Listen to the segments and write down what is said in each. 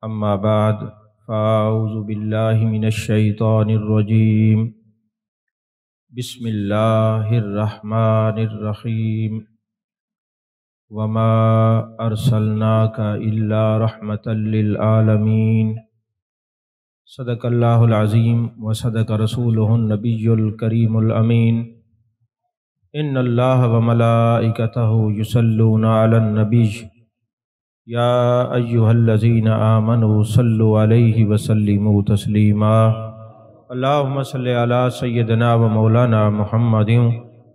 اما بعد فاعوذ باللہ من الشیطان الرجیم بسم اللہ الرحمن الرحیم وما ارسلناک الا رحمتا للعالمین صدق اللہ العظیم وصدق رسولہ النبی الکریم الامین ان اللہ وملائکتہ یصلون علی النبی یا ایہا الذین آمنوا صلوا علیہ وسلموا تسلیما اللہم صلی علی سیدنا و مولانا محمد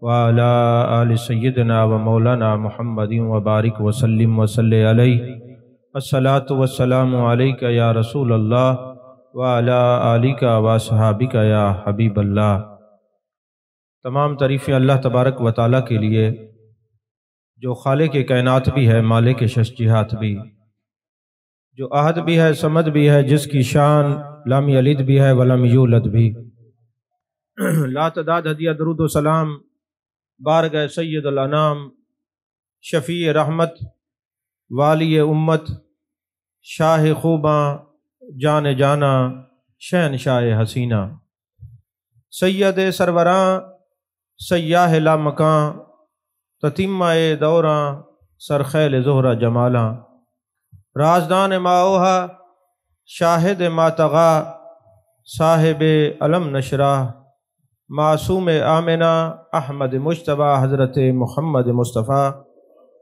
وعلی آل سیدنا و مولانا محمد وبارک وسلم وصلی علیہ الصلاۃ والسلام علیک یا رسول اللہ وعلی آلک و صحابک یا حبیب اللہ۔ تمام تعریفیں اللہ تبارک و تعالیٰ کے لیے جو خالق کائنات بھی ہے، مالک ششجہات بھی، جو احد بھی ہے، صمد بھی ہے، جس کی شان لم یلد بھی ہے ولم یولد بھی۔ لا تعداد ہدیہ درود و سلام بارگاہ سید الانام، شفیع رحمت، والی امت، شاہ خوباں، جان جانا، شہنشاہ حسینہ، سید سروراں، سیاہ لا مکاں، تتیمہ دوراں، سرخیل زہرہ جمالاں، رازدان ما اوہا، شاہد ما طغا، صاحب علم نشرہ، معصوم آمنہ، احمد مجتبیٰ، حضرت محمد مصطفیٰ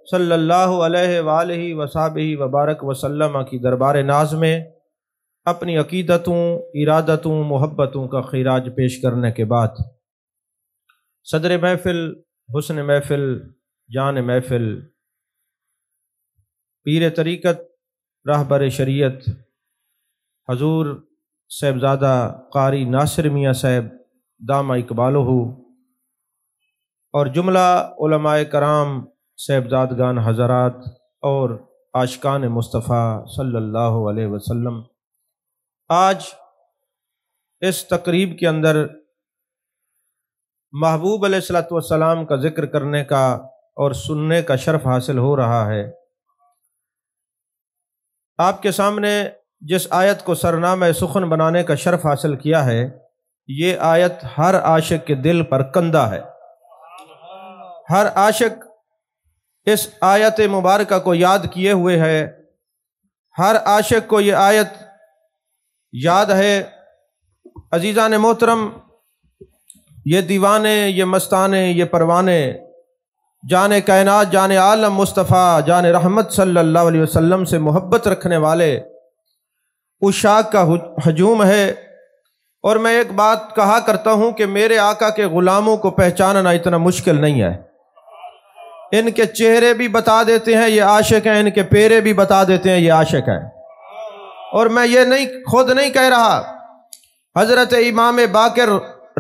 صلی اللہ علیہ وآلہ وصحبہ وبارک وسلم کی دربار ناز میں اپنی عقیدتوں، ارادتوں، محبتوں کا خراج پیش کرنے کے بعد صدر محفل، حسن محفل، جان محفل، پیر طریقت، راہبر شریعت حضور صاحبزادہ قاری ناصر میاں صاحب دامہ اقبالہ اور جملہ علماء کرام، صاحبزادگان حضرات اور عاشقان مصطفیٰ صلی اللہ علیہ وسلم، آج اس تقریب کے اندر محبوب علیہ السلام کا ذکر کرنے کا اور سننے کا شرف حاصل ہو رہا ہے۔ آپ کے سامنے جس آیت کو سرنامہ سخن بنانے کا شرف حاصل کیا ہے، یہ آیت ہر عاشق کے دل پر کندہ ہے۔ ہر عاشق اس آیت مبارکہ کو یاد کیے ہوئے ہے، ہر عاشق کو یہ آیت یاد ہے۔ عزیزان محترم، یہ دیوانے، یہ مستانے، یہ پروانے، جان کائنات، جان عالم مصطفیٰ، جان رحمت صلی اللہ علیہ وسلم سے محبت رکھنے والے عشاق کا ہجوم ہے۔ اور میں ایک بات کہا کرتا ہوں کہ میرے آقا کے غلاموں کو پہچاننا اتنا مشکل نہیں ہے۔ ان کے چہرے بھی بتا دیتے ہیں یہ عاشق ہیں، ان کے پیرے بھی بتا دیتے ہیں یہ عاشق ہیں۔ اور میں یہ خود نہیں کہہ رہا، حضرت امام باقر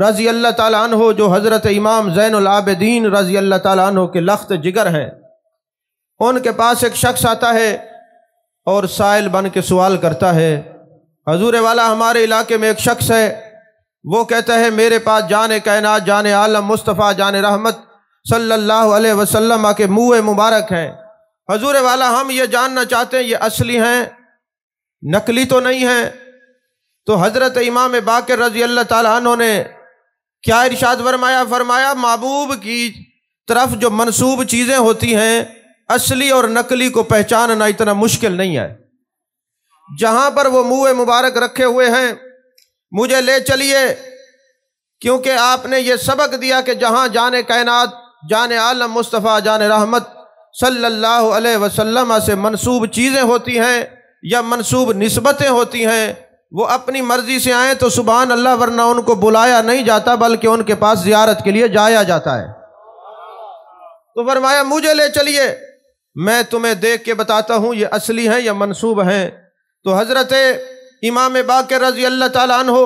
رضی اللہ تعالیٰ عنہ، جو حضرت امام زین العابدین رضی اللہ تعالیٰ عنہ کے لخت جگر ہیں، ان کے پاس ایک شخص آتا ہے اور سائل بن کے سوال کرتا ہے، حضور والا ہمارے علاقے میں ایک شخص ہے، وہ کہتا ہے میرے پاس جان کائنات، جان عالم مصطفیٰ، جان رحمت صلی اللہ علیہ وسلم کے منہ مبارک ہیں، حضور والا ہم یہ جاننا چاہتے ہیں یہ اصلی ہیں، نقلی تو نہیں ہیں؟ تو حضرت امام باقر رضی اللہ تعالیٰ عنہ نے کیا ارشاد فرمایا محبوب کی طرف جو منسوب چیزیں ہوتی ہیں، اصلی اور نقلی کو پہچاننا اتنا مشکل نہیں ہے۔ جہاں پر وہ منہ مبارک رکھے ہوئے ہیں مجھے لے چلیے، کیونکہ آپ نے یہ سبق دیا کہ جہاں جان کائنات، جان عالم مصطفیٰ، جان رحمت صلی اللہ علیہ وسلم سے منسوب چیزیں ہوتی ہیں یا منسوب نسبتیں ہوتی ہیں، وہ اپنی مرضی سے آئیں تو سبحان اللہ، ورنہ ان کو بلایا نہیں جاتا بلکہ ان کے پاس زیارت کے لیے جایا جاتا ہے۔ تو فرمایا مجھے لے چلیے، میں تمہیں دیکھ کے بتاتا ہوں یہ اصلی ہیں یا منسوب ہیں۔ تو حضرت امام باقر رضی اللہ تعالیٰ عنہ،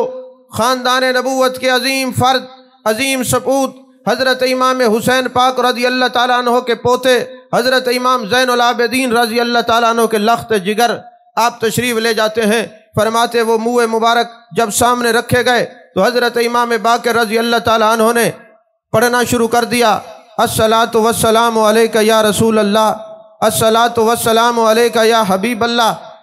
خاندان نبوت کے عظیم فرد، عظیم سپوت، حضرت امام حسین پاک رضی اللہ تعالیٰ عنہ کے پوتے، حضرت امام زین العابدین رضی اللہ تعالیٰ عنہ کے لخت جگر، آپ تشریف لے جاتے ہیں۔ فرماتے وہ منہ مبارک جب سامنے رکھے گئے تو حضرت امام باقر رضی اللہ تعالیٰ عنہ نے پڑھنا شروع کر دیا، الصلاۃ والسلام علیک یا رسول اللہ، الصلاۃ والسلام علیک یا حبیب اللہ،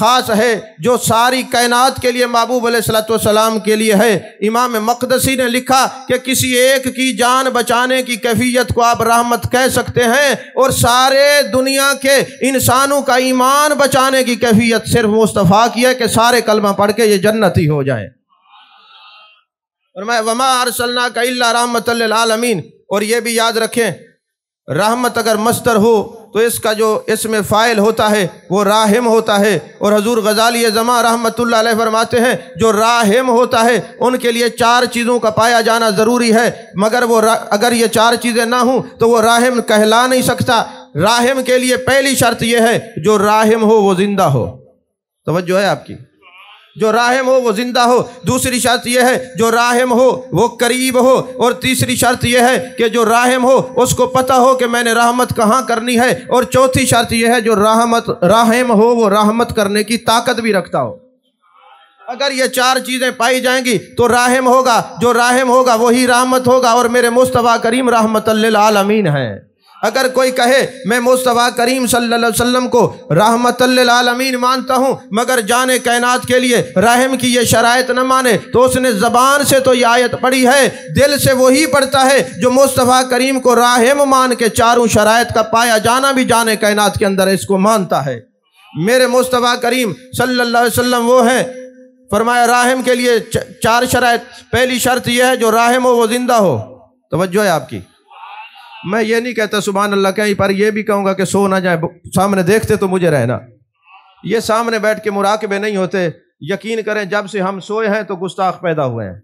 خاص ہے جو ساری کائنات کے لیے محبوب علیہ الصلوۃ والسلام کے لیے ہے۔ امام مقدسی نے لکھا کہ کسی ایک کی جان بچانے کی کیفیت کو آپ رحمت کہہ سکتے ہیں، اور سارے دنیا کے انسانوں کا ایمان بچانے کی کیفیت صرف مصطفیٰ کی ہے کہ سارے کلمہ پڑھ کے یہ جنتی ہو جائیں۔ فرمایا وما ارسلناک الا رحمۃ للعالمین۔ اور یہ بھی یاد رکھیں، رحمت اگر مصدر ہو تو اس کا جو اسم فاعل ہوتا ہے وہ راحم ہوتا ہے، اور حضور غزالی زماں رحمت اللہ علیہ فرماتے ہیں جو راحم ہوتا ہے ان کے لیے 4 چیزوں کا پایا جانا ضروری ہے، مگر وہ اگر یہ 4 چیزیں نہ ہوں تو وہ راحم کہلا نہیں سکتا۔ راحم کے لیے پہلی شرط یہ ہے جو راحم ہو وہ زندہ ہو۔ توجہ ہے آپ کی؟ جو راحم ہو وہ زندہ ہو۔ دوسری شرط یہ ہے جو راحم ہو وہ قریب ہو، اور تیسری شرط یہ ہے کہ جو راحم ہو اس کو پتہ ہو کہ میں نے رحمت کہاں کرنی ہے، اور چوتھی شرط یہ ہے جو راحم ہو وہ رحمت کرنے کی طاقت بھی رکھتا ہو۔ اگر یہ 4 چیزیں پائی جائیں گی تو راحم ہوگا، جو راحم ہوگا وہی رحمت ہوگا، اور میرے مصطفیٰ کریم رحمت للعالمین ہیں۔ اگر کوئی کہے میں مصطفیٰ کریم صلی اللہ علیہ وسلم کو رحمت للعالمین مانتا ہوں مگر جان کائنات کے لیے رحم کی یہ شرائط نہ مانے، تو اس نے زبان سے تو یہ آیت پڑھی ہے، دل سے وہی پڑھتا ہے جو مصطفیٰ کریم کو راحم مان کے 4 شرائط کا پایا جانا بھی جان کائنات کے اندر اس کو مانتا ہے۔ میرے مصطفیٰ کریم صلی اللہ علیہ وسلم وہ ہیں، فرمایا راحم کے لیے 4 شرائط۔ پہلی شرط یہ ہے جو راحم ہو وہ زندہ ہو۔ توجہ ہے آپ کی؟ میں یہ نہیں کہتا سبحان اللہ کہیں، پر یہ بھی کہوں گا کہ سو نہ جائے، سامنے دیکھتے تو مجھے رہنا۔ یہ سامنے بیٹھ کے مراقبے نہیں ہوتے۔ یقین کریں جب سے ہم سوئے ہیں تو گستاخ پیدا ہوئے ہیں،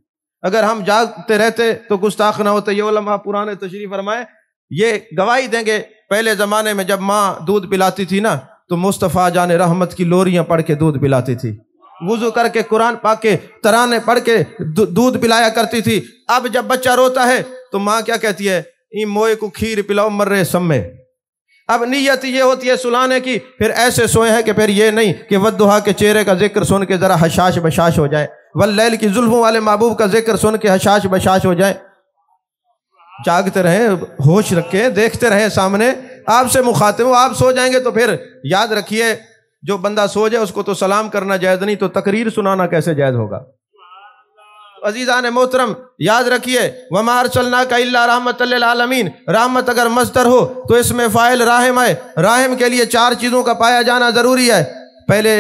اگر ہم جاگتے رہتے تو گستاخ نہ ہوتے۔ یہ علماء پرانے تشریف فرمائے یہ گواہی دیں گے، پہلے زمانے میں جب ماں دودھ پلاتی تھی نا تو مصطفیٰ جان رحمت کی لوریاں پڑھ کے دودھ پلاتی تھی، وضو کر کے قرآن پاک کے ترانے پڑھ کے دودھ پلایا کرتی تھی۔ اب جب بچہ روتا ہے تو ماں کیا کہتی ہے؟ این موئے کو کھیر پلاؤ مرے سمے۔ اب نیت یہ ہوتی ہے سلانے کی، پھر ایسے سوئے ہیں کہ پھر یہ نہیں کہ ودھا کے چہرے کا ذکر سن کے ذرا حشاش بشاش ہو جائے، واللیل کی زلفوں والے محبوب کا ذکر سن کے حشاش بشاش ہو جائے۔ جاگتے رہیں، ہوش رکھیں، دیکھتے رہیں سامنے، آپ سے مخاطب ہو۔ آپ سو جائیں گے تو پھر یاد رکھیے جو بندہ سو جائے اس کو تو سلام کرنا جائز نہیں، تو تقریر سنانا کیسے جائز ہوگا؟ عزیزان محترم یاد رکھیے وما ارسلناک الا رحمۃ للعالمین۔ رحمت اگر مصدر ہو تو اس میں فاعل راحم ہے۔ راحم کے لیے 4 چیزوں کا پایا جانا ضروری ہے۔ پہلے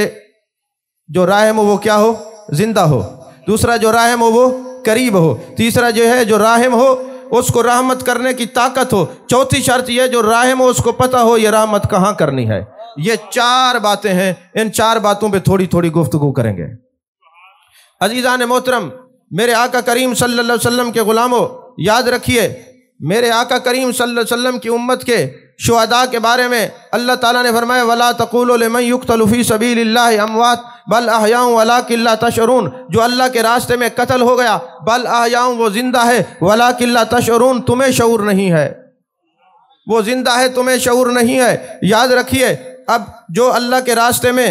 جو راحم ہو وہ کیا ہو؟ زندہ ہو۔ دوسرا جو راحم ہو وہ قریب ہو۔ تیسرا جو ہے جو راحم ہو اس کو رحمت کرنے کی طاقت ہو۔ چوتھی شرط یہ جو راحم ہو اس کو پتہ ہو یہ رحمت کہاں کرنی ہے۔ یہ 4 باتیں ہیں، ان 4 باتوں پہ تھوڑی تھوڑی گفتگو کریں گے۔ عزیزان محترم میرے آقا کریم صلی اللہ علیہ وسلم کے غلاموں یاد رکھیے، میرے آقا کریم صلی اللہ علیہ وسلم کی امت کے شہداء کے بارے میں اللہ تعالیٰ نے فرمایا وَلَا تَقُولُوا لِمَنْ يُقْتَلُ فِي سَبِيلِ اللَّهِ أَمْوَاتٌ بَلْ أَحْيَاءٌ وَلَٰكِن لَا تَشْعُرُونَ۔ جو اللہ کے راستے میں قتل ہو گیا، بل احیاء وہ زندہ ہے، وَلَٰكِن لَا تَشْعُرُونَ تمہیں شعور نہیں ہے، وہ زندہ ہے تمہیں شعور نہیں ہے۔ یاد رکھیے اب جو اللہ کے راستے میں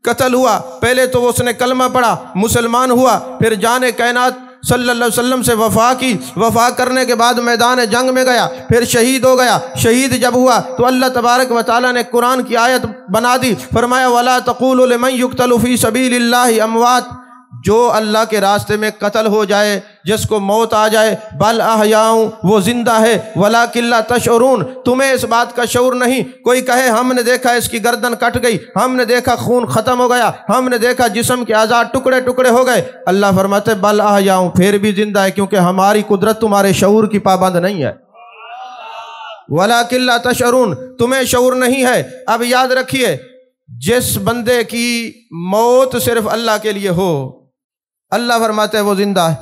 قتل ہوا، پہلے تو اس نے کلمہ پڑھا، مسلمان ہوا، پھر جان کائنات صلی اللہ علیہ وسلم سے وفا کی، وفا کرنے کے بعد میدان جنگ میں گیا، پھر شہید ہو گیا۔ شہید جب ہوا تو اللہ تبارک و تعالیٰ نے قرآن کی آیت بنا دی، فرمایا وَلَا تَقُولُوا لِمَنْ يُقْتَلُ فِي سَبِيلِ اللَّهِ أَمْوَاتٌ۔ جو اللہ کے راستے میں قتل ہو جائے، جس کو موت آ جائے، بل احیاء وہ زندہ ہے، وَلَٰكِن لَا تَشْعُرُونَ تمہیں اس بات کا شعور نہیں۔ کوئی کہے ہم نے دیکھا اس کی گردن کٹ گئی، ہم نے دیکھا خون ختم ہو گیا، ہم نے دیکھا جسم کے اعضاء ٹکڑے ٹکڑے ہو گئے، اللہ فرماتے بل احیاء پھر بھی زندہ ہے، کیونکہ ہماری قدرت تمہارے شعور کی پابند نہیں ہے۔ وَلَٰكِن لَا تَشْعُرُونَ تمہیں شعور نہیں ہے۔ اب یاد رکھیے جس بندے کی موت صرف اللہ کے لیے ہو، اللہ فرماتے ہیں وہ زندہ ہے۔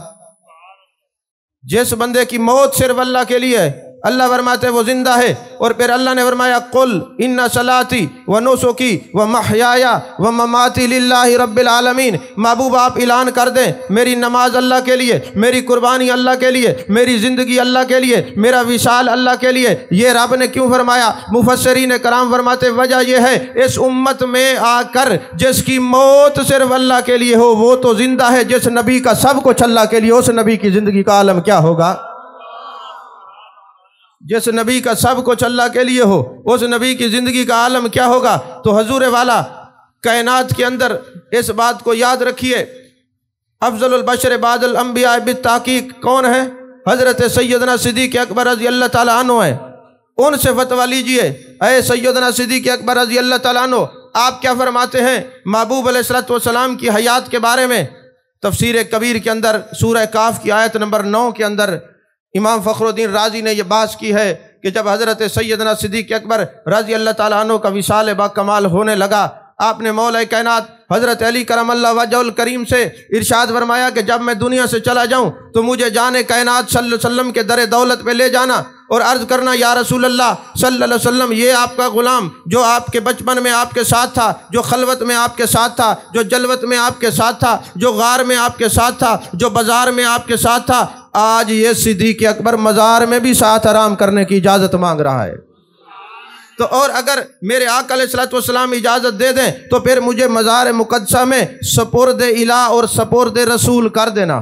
جس بندے کی موت صرف اللہ کے لیے ہے، اللہ فرماتے ہیں وہ زندہ ہے۔ اور پھر اللہ نے فرمایا قل ان صلاتی و نسکی و محیایا و مماتی للہ رب العالمین۔ محبوب آپ اعلان کر دیں میری نماز اللہ کے لیے، میری قربانی اللہ کے لیے، میری زندگی اللہ کے لیے، میرا وصال اللہ کے لیے۔ یہ رب نے کیوں فرمایا؟ مفسرین کرام فرماتے وجہ یہ ہے اس امت میں آ کر جس کی موت صرف اللہ کے لیے ہو وہ تو زندہ ہے، جس نبی کا سب کچھ اللہ کے لیے اس نبی کی زندگی کا عالم کیا ہوگا؟ جس نبی کا سب کچھ اللہ کے لیے ہو اس نبی کی زندگی کا عالم کیا ہوگا؟ تو حضور والا کائنات کے اندر اس بات کو یاد رکھیے، افضل البشر بعد الانبیاء بالتحقیق کون ہے؟ حضرت سیدنا صدیق اکبر رضی اللہ تعالیٰ عنہ ہیں۔ ان سے فتویٰ لیجئے، اے سیدنا صدیق اکبر رضی اللہ تعالیٰ عنہ، آپ کیا فرماتے ہیں محبوب علیہ السلام کی حیات کے بارے میں؟ تفسیر کبیر کے اندر سورہ کاف کی آیت نمبر 9 کے اندر امام فخر الدین رازی نے یہ بحث کی ہے کہ جب حضرت سیدنا صدیق اکبر رضی اللہ تعالیٰ عنہ کا وصال با کمال ہونے لگا، آپ نے مولا کائنات حضرت علی کرم اللہ وجہ الکریم سے ارشاد فرمایا کہ جب میں دنیا سے چلا جاؤں تو مجھے جان کائنات صلی اللہ علیہ وسلم کے در دولت پہ لے جانا اور عرض کرنا، یا رسول اللہ صلی اللہ علیہ وسلم، یہ آپ کا غلام جو آپ کے بچپن میں آپ کے ساتھ تھا، جو خلوت میں آپ کے ساتھ تھا، جو جلوت میں آپ کے ساتھ تھا، جو غار میں آپ کے ساتھ تھا، جو بازار میں آپ کے ساتھ تھا، آج یہ صدیق اکبر مزار میں بھی ساتھ آرام کرنے کی اجازت مانگ رہا ہے۔ تو اور اگر میرے آقا علیہ السلام اجازت دے دیں تو پھر مجھے مزار مقدسہ میں سپرد الہ اور سپرد رسول کر دینا۔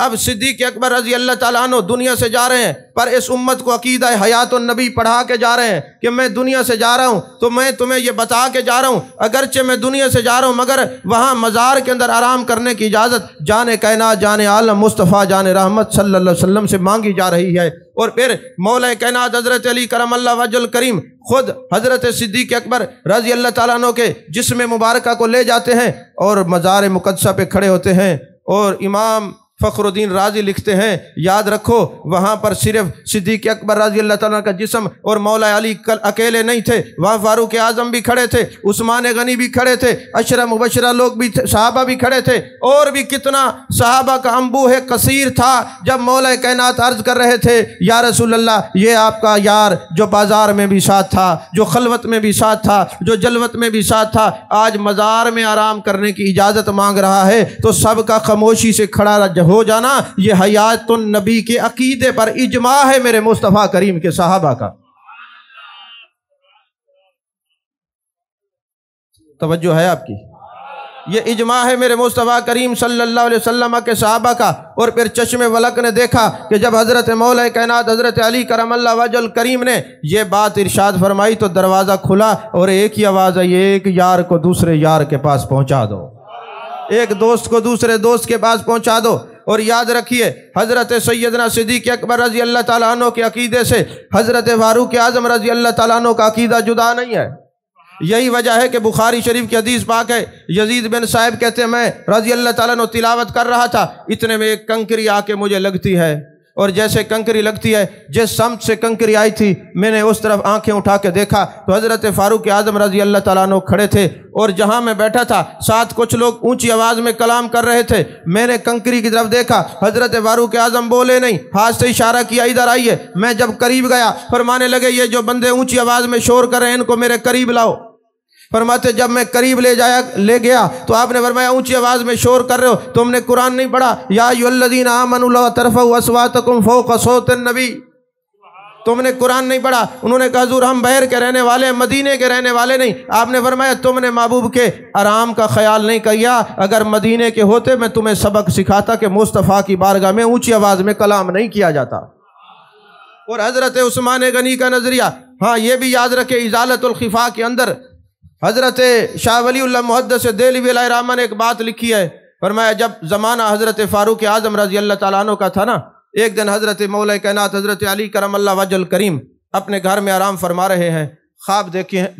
اب صدیق اکبر رضی اللہ تعالیٰ عنہ دنیا سے جا رہے ہیں، پر اس امت کو عقیدہ حیات النبی پڑھا کے جا رہے ہیں کہ میں دنیا سے جا رہا ہوں تو میں تمہیں یہ بتا کے جا رہا ہوں، اگرچہ میں دنیا سے جا رہا ہوں مگر وہاں مزار کے اندر آرام کرنے کی اجازت جان کائنات جان عالم مصطفیٰ جان رحمت صلی اللہ علیہ وسلم سے مانگی جا رہی ہے۔ اور پھر مولا کائنات حضرت علی کرم اللہ وجہ الکریم خود حضرت صدیق اکبر رضی اللہ تعالیٰ عنہ کے جسم مبارکہ کو لے جاتے ہیں اور مزار مقدسہ پہ کھڑے ہوتے ہیں، اور امام فخر الدین رازی لکھتے ہیں، یاد رکھو وہاں پر صرف صدیق اکبر رضی اللہ تعالیٰ کا جسم اور مولا علی اکیلے نہیں تھے، وہاں فاروق اعظم بھی کھڑے تھے، عثمان غنی بھی کھڑے تھے، عشرہ مبشرہ لوگ بھی صحابہ بھی کھڑے تھے، اور بھی کتنا صحابہ کا انبوہ کثیر تھا۔ جب مولا کائنات عرض کر رہے تھے، یا رسول اللہ یہ آپ کا یار جو بازار میں بھی ساتھ تھا، جو خلوت میں بھی ساتھ تھا، جو جلوت میں بھی ساتھ تھا، آج مزار میں آرام کرنے کی اجازت مانگ رہا ہے، تو سب کا خاموشی سے کھڑا ہو جانا یہ حیات النبی کے عقیدے پر اجماع ہے میرے مصطفیٰ کریم کے صحابہ کا۔ توجہ ہے آپ کی؟ یہ اجماع ہے میرے مصطفیٰ کریم صلی اللہ علیہ وسلم کے صحابہ کا۔ اور پھر چشم ولک نے دیکھا کہ جب حضرت مولا کائنات حضرت علی کرم اللہ وجہ الکریم نے یہ بات ارشاد فرمائی تو دروازہ کھلا اور ایک ہی آواز آئی، ایک یار کو دوسرے یار کے پاس پہنچا دو، ایک دوست کو دوسرے دوست کے پاس پہنچا دو۔ اور یاد رکھیے حضرت سیدنا صدیق اکبر رضی اللہ تعالیٰ عنہ کے عقیدے سے حضرت فاروق اعظم رضی اللہ تعالیٰ عنہ کا عقیدہ جدا نہیں ہے۔ یہی وجہ ہے کہ بخاری شریف کی حدیث پاک ہے، یزید بن صاحب کہتے ہیں میں رضی اللہ تعالیٰ عنہ تلاوت کر رہا تھا، اتنے میں ایک کنکری آ کے مجھے لگتی ہے، اور جیسے کنکری لگتی ہے جس سمت سے کنکری آئی تھی میں نے اس طرف آنکھیں اٹھا کے دیکھا تو حضرت فاروق اعظم رضی اللہ تعالیٰ عنہ کھڑے تھے، اور جہاں میں بیٹھا تھا ساتھ کچھ لوگ اونچی آواز میں کلام کر رہے تھے۔ میں نے کنکری کی طرف دیکھا، حضرت فاروق اعظم بولے نہیں، ہاتھ سے اشارہ کیا ادھر آئیے۔ میں جب قریب گیا فرمانے لگے یہ جو بندے اونچی آواز میں شور کر رہے ہیں ان کو میرے قریب لاؤ۔ فرماتے جب میں قریب لے گیا تو آپ نے فرمایا اونچی آواز میں شور کر رہے ہو، تم نے قرآن نہیں پڑھا، یا ایھا الذین آمنوا لا ترفعوا اصواتکم فوق صوت النبی، تم نے قرآن نہیں پڑھا۔ انہوں نے کہا حضور ہم بحر کے رہنے والے ہیں، مدینے کے رہنے والے نہیں۔ آپ نے فرمایا تم نے محبوب کے آرام کا خیال نہیں کیا، اگر مدینے کے ہوتے میں تمہیں سبق سکھاتا کہ مصطفیٰ کی بارگاہ میں اونچی آواز میں کلام نہیں کیا جاتا۔ اور حضرت عثمان غنی کا نظریہ، ہاں یہ بھی یاد رکھے، ازالت الخفا کے اندر حضرت شاہ ولی اللہ محدث دہلوی علیہ الرحمہ نے ایک بات لکھی ہے، فرمایا جب زمانہ حضرت فاروق اعظم رضی اللہ تعالیٰ عنہ کا تھا نا، ایک دن حضرت مولا کائنات حضرت علی کرم اللہ وجہ الکریم اپنے گھر میں آرام فرما رہے ہیں، خواب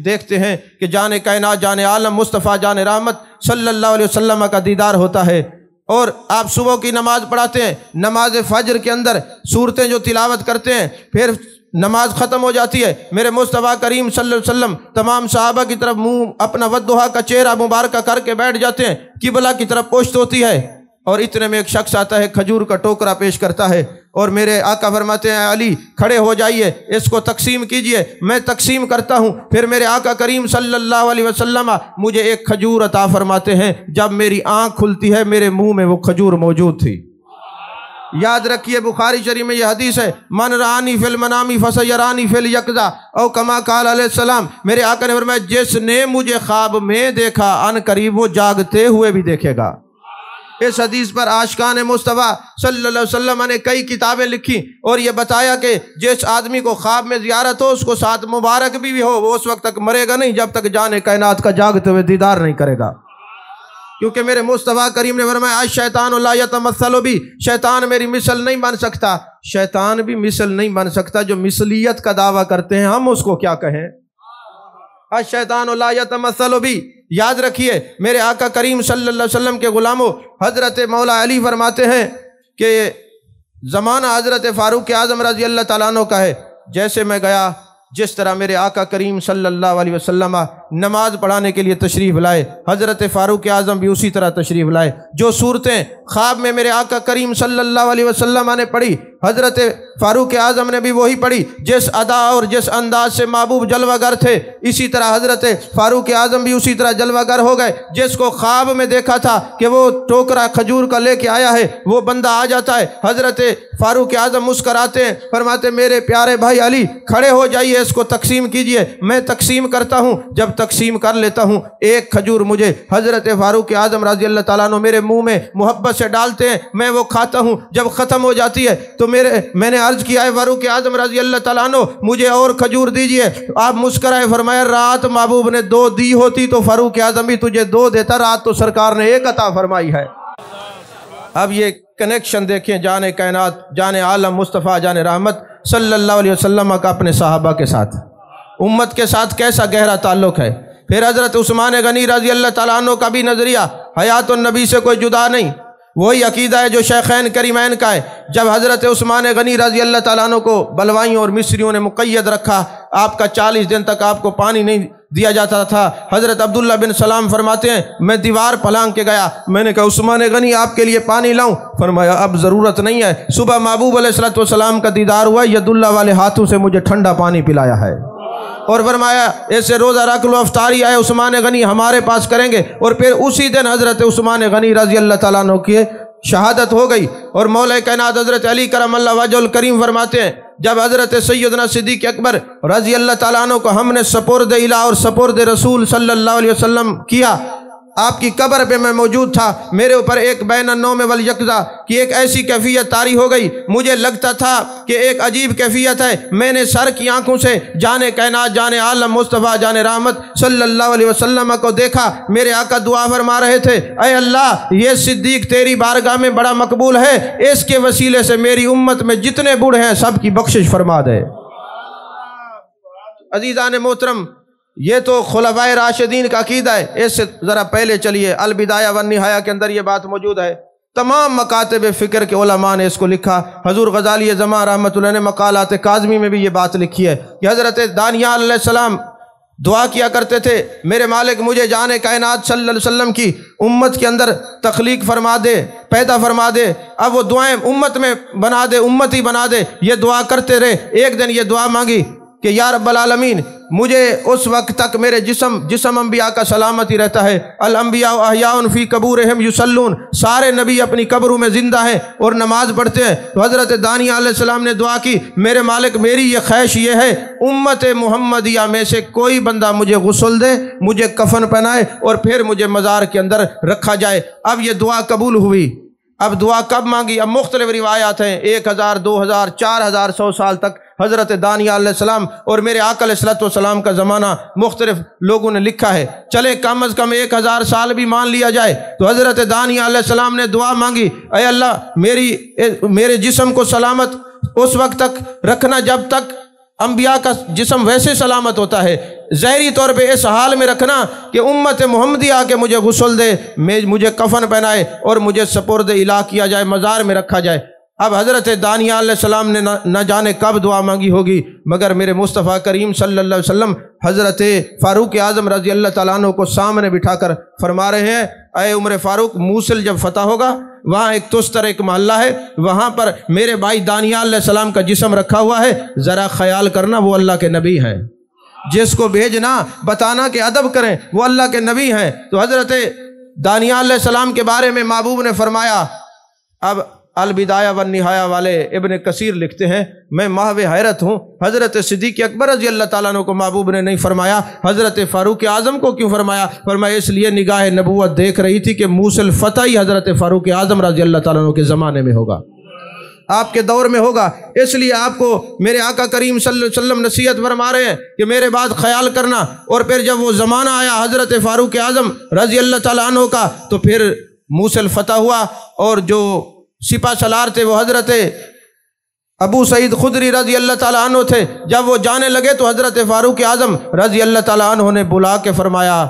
دیکھتے ہیں کہ جان کائنات جان عالم مصطفیٰ جان رحمت صلی اللہ علیہ وسلم کا دیدار ہوتا ہے، اور آپ صبح کی نماز پڑھاتے ہیں، نماز فجر کے اندر صورتیں جو تلاوت کرتے ہیں، پھر نماز ختم ہو جاتی ہے، میرے مصطفیٰ کریم صلی اللہ علیہ وسلم تمام صحابہ کی طرف منہ اپنا والضحیٰ کا چہرہ مبارکہ کر کے بیٹھ جاتے ہیں، قبلہ کی طرف پشت ہوتی ہے، اور اتنے میں ایک شخص آتا ہے کھجور کا ٹوکرا پیش کرتا ہے، اور میرے آقا فرماتے ہیں علی کھڑے ہو جائیے، اس کو تقسیم کیجئے۔ میں تقسیم کرتا ہوں، پھر میرے آقا کریم صلی اللہ علیہ وسلم مجھے ایک کھجور عطا فرماتے ہیں، جب میری آنکھ کھلتی ہے میرے منہ میں وہ کھجور موجود تھی۔ یاد رکھیے بخاری شریف میں یہ حدیث ہے، من رانی فی المنام فسیرانی فی الیقظہ او کما قال علیہ السلام، میرے آقا نے فرمایا جس نے مجھے خواب میں دیکھا ان قریب وہ جاگتے ہوئے بھی دیکھے گا۔ اس حدیث پر عاشقان مصطفیٰ صلی اللہ علیہ وسلم نے کئی کتابیں لکھی اور یہ بتایا کہ جس آدمی کو خواب میں زیارت ہو اس کو ساتھ مبارک بھی ہو، وہ اس وقت تک مرے گا نہیں جب تک جان کائنات کا جاگتے ہوئے دیدار نہیں کرے گا، کیونکہ میرے مصطفیٰ کریم نے فرمایا الشیطان لا یتمثل بی، شیطان میری مثل نہیں بن سکتا۔ شیطان بھی مثل نہیں بن سکتا، جو مثلیت کا دعویٰ کرتے ہیں ہم اس کو کیا کہیں؟ الشیطان لا یتمثل بی۔ یاد رکھیے میرے آقا کریم صلی اللہ علیہ وسلم کے غلاموں، حضرت مولا علی فرماتے ہیں کہ زمانہ حضرت فاروق اعظم رضی اللہ تعالیٰ عنہ کا ہے، جیسے میں گیا جس طرح میرے آقا کریم صلی اللہ علیہ وسلم نماز پڑھانے کے لیے تشریف لائے، حضرت فاروق اعظم بھی اسی طرح تشریف لائے۔ جو صورتیں خواب میں میرے آقا کریم صلی اللہ علیہ وسلم نے پڑھی، حضرت فاروق اعظم نے بھی وہی پڑھی، جس ادا اور جس انداز سے محبوب جلوہ گر تھے، اسی طرح حضرت فاروق اعظم بھی اسی طرح جلوہ گر ہو گئے۔ جس کو خواب میں دیکھا تھا کہ وہ ٹوکرا کھجور کا لے کے آیا ہے، وہ بندہ آ جاتا ہے، حضرت فاروق اعظم مسکراتے ہیں، فرماتے میرے پیارے بھائی علی کھڑے ہو جائیے، اس کو تقسیم کیجئے۔ میں تقسیم کرتا ہوں، جب تقسیم کر لیتا ہوں ایک کھجور مجھے حضرت فاروق اعظم رضی اللہ تعالیٰ عنہ میرے منہ میں محبت سے ڈالتے ہیں، میں وہ کھاتا ہوں، جب ختم ہو جاتی ہے تو میں نے عرض کیا ہے فاروق اعظم رضی اللہ تعالیٰ عنہ مجھے اور کھجور دیجئے۔ آپ مسکرائے، فرمایا رات محبوب نے 2 دی ہوتی تو فاروق اعظم بھی تجھے 2 دیتا، رات تو سرکار نے 1 عطا فرمائی ہے۔ اب یہ کنیکشن دیکھیں جان کائنات، جان عالم مصطفیٰ جان رحمت صلی اللہ علیہ وسلم کا اپنے صحابہ کے ساتھ، امت کے ساتھ کیسا گہرا تعلق ہے۔ پھر حضرت عثمان غنی رضی اللہ تعالیٰ عنہ کا بھی نظریہ حیات النبی سے کوئی جدا نہیں، وہی عقیدہ ہے جو شیخین کریمین کا ہے۔ جب حضرت عثمان غنی رضی اللہ تعالیٰ عنہ کو بلوائیوں اور مصریوں نے مقید رکھا، آپ کا 40 دن تک آپ کو پانی نہیں دیا جاتا تھا، حضرت عبداللہ بن سلام فرماتے ہیں میں دیوار پھلانگ کے گیا، میں نے کہا عثمان غنی آپ کے لیے پانی لاؤں؟ فرمایا اب ضرورت نہیں ہے، صبح محبوب علیہ السلام کا دیدار ہوا، ید اللہ والے ہاتھوں سے مجھے ٹھنڈا پانی پلایا ہے، اور فرمایا ایسے روزہ رکھ لو، افطاری آئے عثمان غنی ہمارے پاس کریں گے۔ اور پھر اسی دن حضرت عثمان غنی رضی اللہ تعالیٰ عنہ کی شہادت ہو گئی۔ اور مولا کائنات حضرت علی کرم اللہ وجہ الکریم فرماتے ہیں جب حضرت سیدنا صدیق اکبر رضی اللہ تعالیٰ عنہ کو ہم نے سپرد الہ اور سپرد رسول صلی اللہ علیہ وسلم کیا، آپ کی قبر پہ میں موجود تھا، میرے اوپر ایک بین النوم والیقظہ کی ایک ایسی کیفیت طاری ہو گئی، مجھے لگتا تھا کہ ایک عجیب کیفیت ہے۔ میں نے سر کی آنکھوں سے جان کائنات جان عالم مصطفیٰ جان رحمت صلی اللہ علیہ وسلم کو دیکھا، میرے آقا دعا فرما رہے تھے اے اللہ یہ صدیق تیری بارگاہ میں بڑا مقبول ہے، اس کے وسیلے سے میری امت میں جتنے بوڑھے ہیں سب کی بخشش فرما دے۔ عزیزان محترم، یہ تو خلفائے راشدین کا عقیدہ ہے۔ اس سے ذرا پہلے چلیے، البدایہ والنہایہ کے اندر یہ بات موجود ہے، تمام مکاتب فکر کے علماء نے اس کو لکھا۔ حضور غزالی زمان رحمۃ اللہ نے مقالات کاظمی میں بھی یہ بات لکھی ہے کہ حضرت دانیال علیہ السلام دعا کیا کرتے تھے میرے مالک مجھے جان کائنات صلی اللہ علیہ وسلم کی امت کے اندر تخلیق فرما دے، پیدا فرما دے۔ اب وہ دعائیں امت میں بنا دے، امتی بنا دے، یہ دعا کرتے رہے۔ ایک دن یہ دعا مانگی کہ یا رب العالمین مجھے اس وقت تک میرے جسم انبیاء کا سلامتی رہتا ہے، الانبیاء احیاء فی قبورہم یصلون، سارے نبی اپنی قبروں میں زندہ ہیں اور نماز پڑھتے ہیں۔ تو حضرت دانیہ علیہ السلام نے دعا کی میرے مالک میری یہ خواہش یہ ہے امت محمدیہ میں سے کوئی بندہ مجھے غسل دے، مجھے کفن پہنائے اور پھر مجھے مزار کے اندر رکھا جائے۔ اب یہ دعا قبول ہوئی۔ اب دعا کب مانگی؟ اب مختلف روایات ہیں، 1000 2000 4000 100 سال تک حضرت دانیہ علیہ السلام اور میرے آقا علیہ السلام کا زمانہ مختلف لوگوں نے لکھا ہے، چلے کم از کم 1000 سال بھی مان لیا جائے۔ تو حضرت دانیہ علیہ السلام نے دعا مانگی اے اللہ میرے جسم کو سلامت اس وقت تک رکھنا جب تک انبیاء کا جسم ویسے سلامت ہوتا ہے، ظاہری طور پہ اس حال میں رکھنا کہ امت محمدی آ کے مجھے غسل دے، مجھے کفن پہنائے اور مجھے سپرد الہ کیا جائے، مزار میں رکھا جائے۔ اب حضرت دانیہ علیہ السلام نے نہ جانے کب دعا مانگی ہوگی، مگر میرے مصطفیٰ کریم صلی اللہ علیہ وسلم حضرت فاروق اعظم رضی اللہ تعالیٰ عنہ کو سامنے بٹھا کر فرما رہے ہیں اے عمر فاروق موصل جب فتح ہوگا وہاں ایک تستر ایک محلہ ہے، وہاں پر میرے بھائی دانیہ علیہ السلام کا جسم رکھا ہوا ہے، ذرا خیال کرنا وہ اللہ کے نبی ہیں، جس کو بھیجنا بتانا کہ ادب کریں وہ اللہ کے نبی ہیں۔ تو حضرت دانیہ علیہ السلام کے بارے میں محبوب نے فرمایا اب البدایہ و النہایہ والے ابن کثیر لکھتے ہیں میں محو حیرت ہوں، حضرت صدیق اکبر رضی اللہ تعالیٰ عنہ کو محبوب نے نہیں فرمایا، حضرت فاروق اعظم کو کیوں فرمایا؟ فرمایا اس لیے نگاہ نبوت دیکھ رہی تھی کہ موصل فتح ہی حضرت فاروق اعظم رضی اللہ تعالیٰ عنہ کے زمانے میں ہوگا، آپ کے دور میں ہوگا۔ اس لیے آپ کو میرے آقا کریم صلی اللہ علیہ وسلم نصیحت فرما رہے ہیں کہ میرے بعد خیال کرنا، اور پھر جب وہ زمانہ آیا حضرت فاروق اعظم رضی اللہ تعالیٰ عنہ کا تو پھر موصل فتح ہوا، اور جو سپہ سالار تھے وہ حضرت ابو سعید خدری رضی اللہ تعالیٰ عنہ تھے۔ جب وہ جانے لگے تو حضرت فاروق اعظم رضی اللہ تعالیٰ عنہ نے بلا کے فرمایا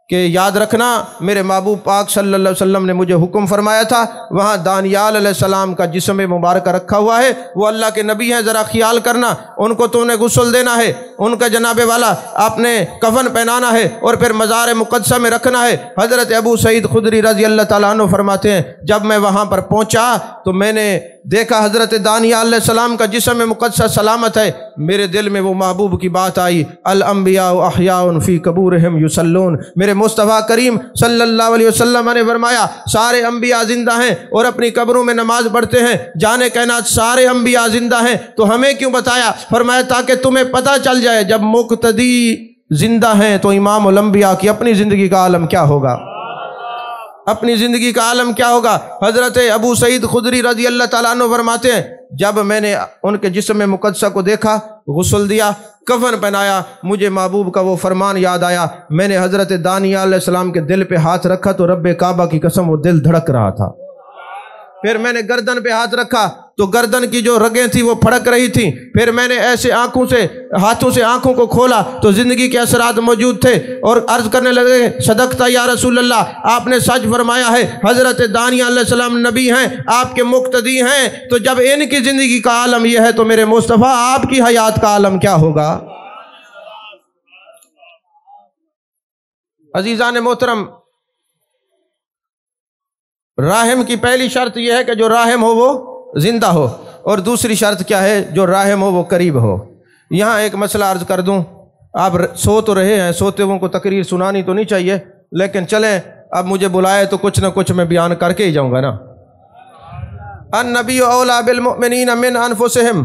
کہ یاد رکھنا میرے محبوب پاک صلی اللہ علیہ وسلم نے مجھے حکم فرمایا تھا، وہاں دانیال علیہ السلام کا جسم مبارکہ رکھا ہوا ہے، وہ اللہ کے نبی ہیں، ذرا خیال کرنا، ان کو تو نے غسل دینا ہے، ان کا جناب والا آپ نے کفن پہنانا ہے، اور پھر مزار مقدسہ میں رکھنا ہے۔ حضرت ابو سعید خدری رضی اللہ تعالیٰ عنہ فرماتے ہیں جب میں وہاں پر پہنچا تو میں نے دیکھا حضرت دانیال علیہ السلام کا جسم مقدسہ سلامت ہے، میرے دل میں وہ محبوب کی بات آئی، الانبیاء احیاء فی قبورہم یصلون، میرے مصطفیٰ کریم صلی اللہ علیہ وسلم نے فرمایا سارے انبیاء زندہ ہیں اور اپنی قبروں میں نماز پڑھتے ہیں، جانے کائنات سارے انبیاء زندہ ہیں، تو ہمیں کیوں بتایا؟ فرمایا تاکہ تمہیں پتہ چل جائے جب مقتدی زندہ ہیں تو امام الانبیاء کی اپنی زندگی کا عالم کیا ہوگا، اپنی زندگی کا عالم کیا ہوگا۔ حضرت ابو سعید خدری رضی اللہ تعالیٰ عنہ فرماتے ہیں جب میں نے ان کے جسم مقدسہ کو دیکھا، غسل دیا، کفن پہنایا، مجھے محبوب کا وہ فرمان یاد آیا، میں نے حضرت دانیال علیہ السلام کے دل پہ ہاتھ رکھا تو رب کعبہ کی قسم وہ دل دھڑک رہا تھا، پھر میں نے گردن پہ ہاتھ رکھا تو گردن کی جو رگیں تھیں وہ پھڑک رہی تھیں، پھر میں نے ایسے ہاتھوں سے آنکھوں کو کھولا تو زندگی کے اثرات موجود تھے، اور عرض کرنے لگے صدقتا یا رسول اللہ، آپ نے سچ فرمایا ہے، حضرت دانیال علیہ السلام نبی ہیں، آپ کے مقتدی ہیں، تو جب ان کی زندگی کا عالم یہ ہے تو میرے مصطفیٰ آپ کی حیات کا عالم کیا ہوگا۔ عزیزان محترم، راحم کی پہلی شرط یہ ہے کہ جو راحم ہو وہ زندہ ہو، اور دوسری شرط کیا ہے؟ جو راحم ہو وہ قریب ہو۔ یہاں ایک مسئلہ عرض کر دوں، آپ سو تو رہے ہیں، سوتے ہوئے کو تقریر سنانی تو نہیں چاہیے، لیکن چلیں اب مجھے بلائے تو کچھ نہ کچھ میں بیان کر کے ہی جاؤں گا نا۔ النبی اولیٰ بالمؤمنین من انفسہم،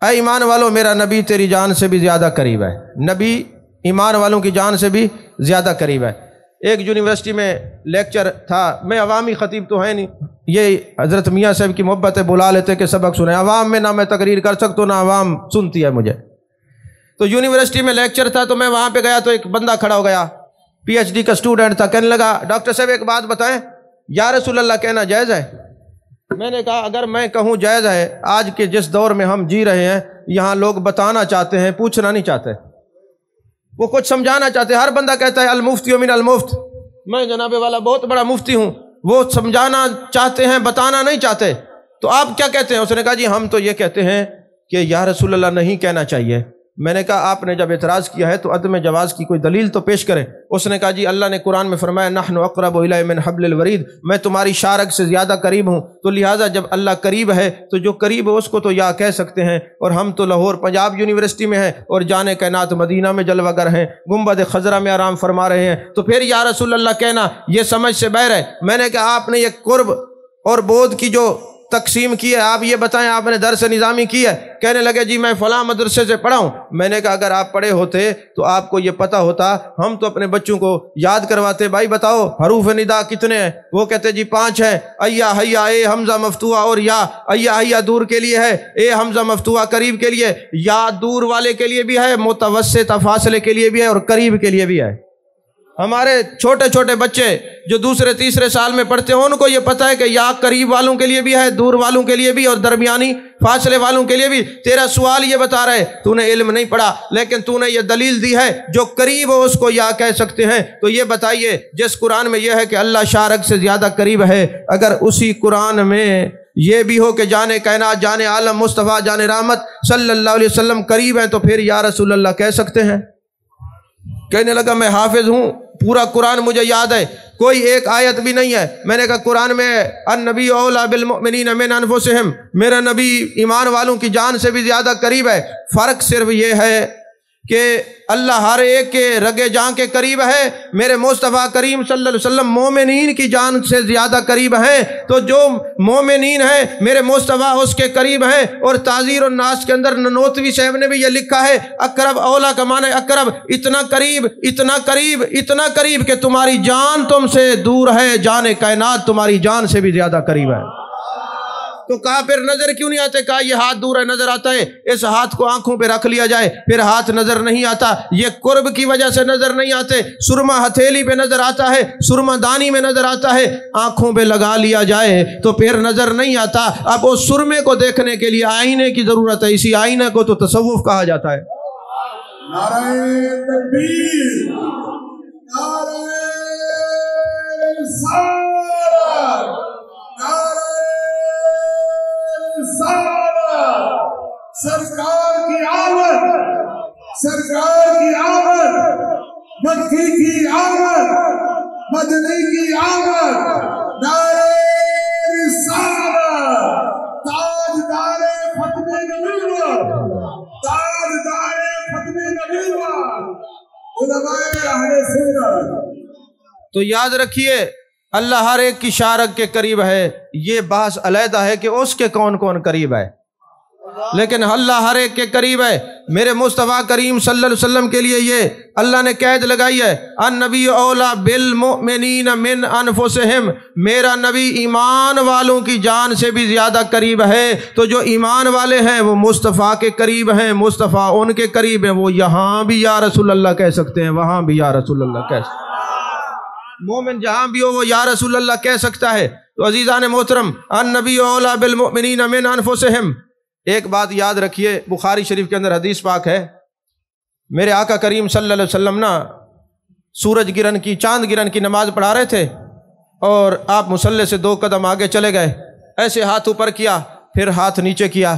اے ایمان والو میرا نبی تیری جان سے بھی زیادہ قریب ہے، نبی ایمان والوں کی جان سے بھی زیادہ قریب ہے۔ ایک یونیورسٹی میں لیکچر تھا، میں عوامی خطیب تو ہے نہیں، یہ حضرت میاں صاحب کی محبت ہے، بلا لیتے کہ سبق سنیں، عوام میں نہ میں تقریر کر سکتا ہوں نہ عوام سنتی ہے مجھے۔ تو یونیورسٹی میں لیکچر تھا تو میں وہاں پہ گیا تو ایک بندہ کھڑا ہو گیا، پی ایچ ڈی کا اسٹوڈنٹ تھا، کہنے لگا ڈاکٹر صاحب ایک بات بتائیں، یا رسول اللہ کہنا جائز ہے؟ میں نے کہا اگر میں کہوں جائز ہے، آج کے جس دور میں ہم جی رہے ہیں یہاں لوگ بتانا چاہتے ہیں، پوچھنا نہیں چاہتے، وہ کچھ سمجھانا چاہتے ہیں، ہر بندہ کہتا ہے المفتی من المفت، میں جناب والا بہت بڑا مفتی ہوں، وہ سمجھانا چاہتے ہیں، بتانا نہیں چاہتے، تو آپ کیا کہتے ہیں؟ اس نے کہا جی ہم تو یہ کہتے ہیں کہ یا رسول اللہ نہیں کہنا چاہیے۔ میں نے کہا آپ نے جب اعتراض کیا ہے تو عدم جواز کی کوئی دلیل تو پیش کریں۔ اس نے کہا جی اللہ نے قرآن میں فرمایا نحن اقرب الیہ من حبل الورید، میں تمہاری شارک سے زیادہ قریب ہوں، تو لہٰذا جب اللہ قریب ہے تو جو قریب ہے اس کو تو یا کہہ سکتے ہیں، اور ہم تو لاہور پنجاب یونیورسٹی میں ہیں اور جانے کائنات مدینہ میں جلوہ گر ہیں، گنبد خضرا میں آرام فرما رہے ہیں، تو پھر یا رسول اللہ کہنا یہ سمجھ سے باہر ہے۔ میں نے کہا آپ نے یہ قرب اور بود کی جو تقسیم کی ہے آپ یہ بتائیں، آپ نے درس نظامی کی ہے؟ کہنے لگے جی میں فلاں مدرسے سے پڑھا ہوں۔ میں نے کہا اگر آپ پڑھے ہوتے تو آپ کو یہ پتہ ہوتا، ہم تو اپنے بچوں کو یاد کرواتے، بھائی بتاؤ حروف ندا کتنے ہیں؟ وہ کہتے جی 5 ہیں، ایا حیا اے حمزہ مفتوحہ اور یا، ایا حیا دور کے لیے ہے، اے حمزہ مفتوحہ قریب کے لیے، یا دور والے کے لیے بھی ہے، متوسط فاصلے کے لیے بھی ہے، اور قریب کے لیے بھی ہے۔ ہمارے چھوٹے چھوٹے بچے جو دوسرے تیسرے سال میں پڑھتے ہیں ان کو یہ پتہ ہے کہ یا قریب والوں کے لیے بھی ہے، دور والوں کے لیے بھی، اور درمیانی فاصلے والوں کے لیے بھی۔ تیرا سوال یہ بتا رہا ہے تو نے علم نہیں پڑھا، لیکن تو نے یہ دلیل دی ہے جو قریب ہو اس کو یا کہہ سکتے ہیں۔ تو یہ بتائیے جس قرآن میں یہ ہے کہ اللہ شارک سے زیادہ قریب ہے، اگر اسی قرآن میں یہ بھی ہو کہ جان کائنات، جان عالم مصطفیٰ، جان رحمت صلی اللہ علیہ وسلم قریب ہیں، تو پھر یا رسول اللہ کہہ سکتے ہیں؟ کہنے لگا میں حافظ ہوں، پورا قرآن مجھے یاد ہے، کوئی ایک آیت بھی نہیں ہے۔ میں نے کہا قرآن میں النبی اولیٰ بالمؤمنین من انفسہم، میرا نبی ایمان والوں کی جان سے بھی زیادہ قریب ہے، فرق صرف یہ ہے کہ اللہ ہر ایک کے رگے جان کے قریب ہے، میرے مصطفیٰ کریم صلی اللہ علیہ وسلم مومنین کی جان سے زیادہ قریب ہیں، تو جو مومنین ہیں میرے مصطفیٰ اس کے قریب ہیں۔ اور تعزیر الناس کے اندر ننوتوی صاحب نے بھی یہ لکھا ہے، اقرب اولا کا معنی اقرب، اتنا قریب اتنا قریب اتنا قریب کہ تمہاری جان تم سے دور ہے، جان کائنات تمہاری جان سے بھی زیادہ قریب ہے۔ تو کہا پھر نظر کیوں نہیں آتے؟ کہا یہ ہاتھ دور ہے نظر آتا ہے، اس ہاتھ کو آنکھوں پہ رکھ لیا جائے پھر ہاتھ نظر نہیں آتا، یہ قرب کی وجہ سے نظر نہیں آتے۔ سرما ہتھیلی پہ نظر آتا ہے، سرما دانی میں نظر آتا ہے، آنکھوں پہ لگا لیا جائے تو پھر نظر نہیں آتا۔ اب اس سرمے کو دیکھنے کے لیے آئینے کی ضرورت ہے، اسی آئینے کو تو تصوف کہا جاتا ہے۔ نعرہ تکبیر، نعرہ رسالت، نعرہ سرکار کی آمد، سرکار کی آمد، مکی کی آمد، مدنی کی آمد، نعرہ رسالت، تاجدار ختم نبوت، تاجدار ختم نبوت، علماء اہل سنت۔ تو یاد رکھیے اللہ ہر ایک کی شارک کے قریب ہے، یہ بحث علیحدہ ہے کہ اس کے کون کون قریب ہے، لیکن اللہ ہر ایک کے قریب ہے۔ میرے مصطفیٰ کریم صلی اللہ علیہ وسلم کے لیے یہ اللہ نے قید لگائی ہے، النبی اولا بالمؤمنین من انفسہم، میرا نبی ایمان والوں کی جان سے بھی زیادہ قریب ہے۔ تو جو ایمان والے ہیں وہ مصطفیٰ کے قریب ہیں، مصطفیٰ ان کے قریب ہیں، وہ یہاں بھی یا رسول اللہ کہہ سکتے ہیں، وہاں بھی یا رسول اللہ کہہ سکتے ہیں۔ مومن جہاں بھی ہو وہ یا رسول اللہ کہہ سکتا ہے۔ تو عزیزان محترم، النبی اولا بالمؤمنین من انفسہم، ایک بات یاد رکھیے، بخاری شریف کے اندر حدیث پاک ہے، میرے آقا کریم صلی اللہ علیہ وسلم نا سورج گرہن کی چاند گرہن کی نماز پڑھا رہے تھے اور آپ مصلی سے 2 قدم آگے چلے گئے، ایسے ہاتھ اوپر کیا پھر ہاتھ نیچے کیا،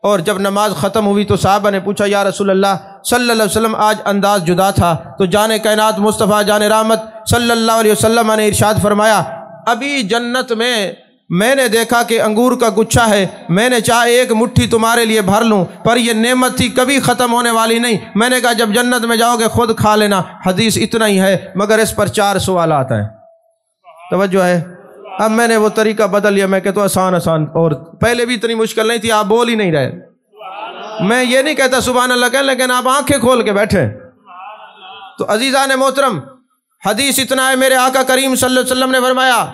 اور جب نماز ختم ہوئی تو صحابہ نے پوچھا یا رسول اللہ صلی اللہ علیہ وسلم آج انداز جدا تھا، تو جان کائنات مصطفیٰ جان رحمت صلی اللہ علیہ وسلم نے ارشاد فرمایا، ابھی جنت میں نے دیکھا کہ انگور کا گچھا ہے، میں نے چاہا ایک مٹھی تمہارے لیے بھر لوں، پر یہ نعمت تھی کبھی ختم ہونے والی نہیں، میں نے کہا جب جنت میں جاؤ گے خود کھا لینا۔ حدیث اتنا ہی ہے مگر اس پر 4 سوالات ہیں، توجہ ہے۔ اب میں نے وہ طریقہ بدل لیا، میں کہتا ہوں آسان، اور پہلے بھی اتنی مشکل نہیں تھی، آپ بول ہی نہیں رہے۔ میں یہ نہیں کہتا سبحان اللہ کہیں، لیکن آپ آنکھیں کھول کے بیٹھے۔ تو عزیزان محترم، حدیث اتنا ہے، میرے آقا کریم صلی اللہ علیہ وسلم نے فرمایا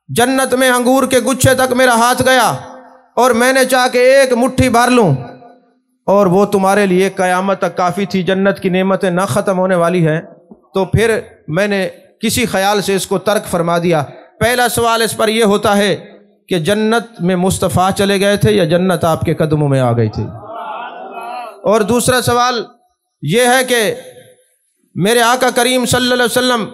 جنت میں انگور کے گچھے تک میرا ہاتھ گیا اور میں نے چاہا کہ ایک مٹھی بھر لوں، اور وہ تمہارے لیے قیامت تک کافی تھی، جنت کی نعمتیں نہ ختم ہونے والی ہیں۔ تو پھر میں نے کسی خیال سے اس کو ترک فرما دیا۔ پہلا سوال اس پر یہ ہوتا ہے کہ جنت میں مصطفیٰ چلے گئے تھے یا جنت آپ کے قدموں میں آ گئی تھی؟ اور دوسرا سوال یہ ہے کہ میرے آقا کریم صلی اللہ علیہ وسلم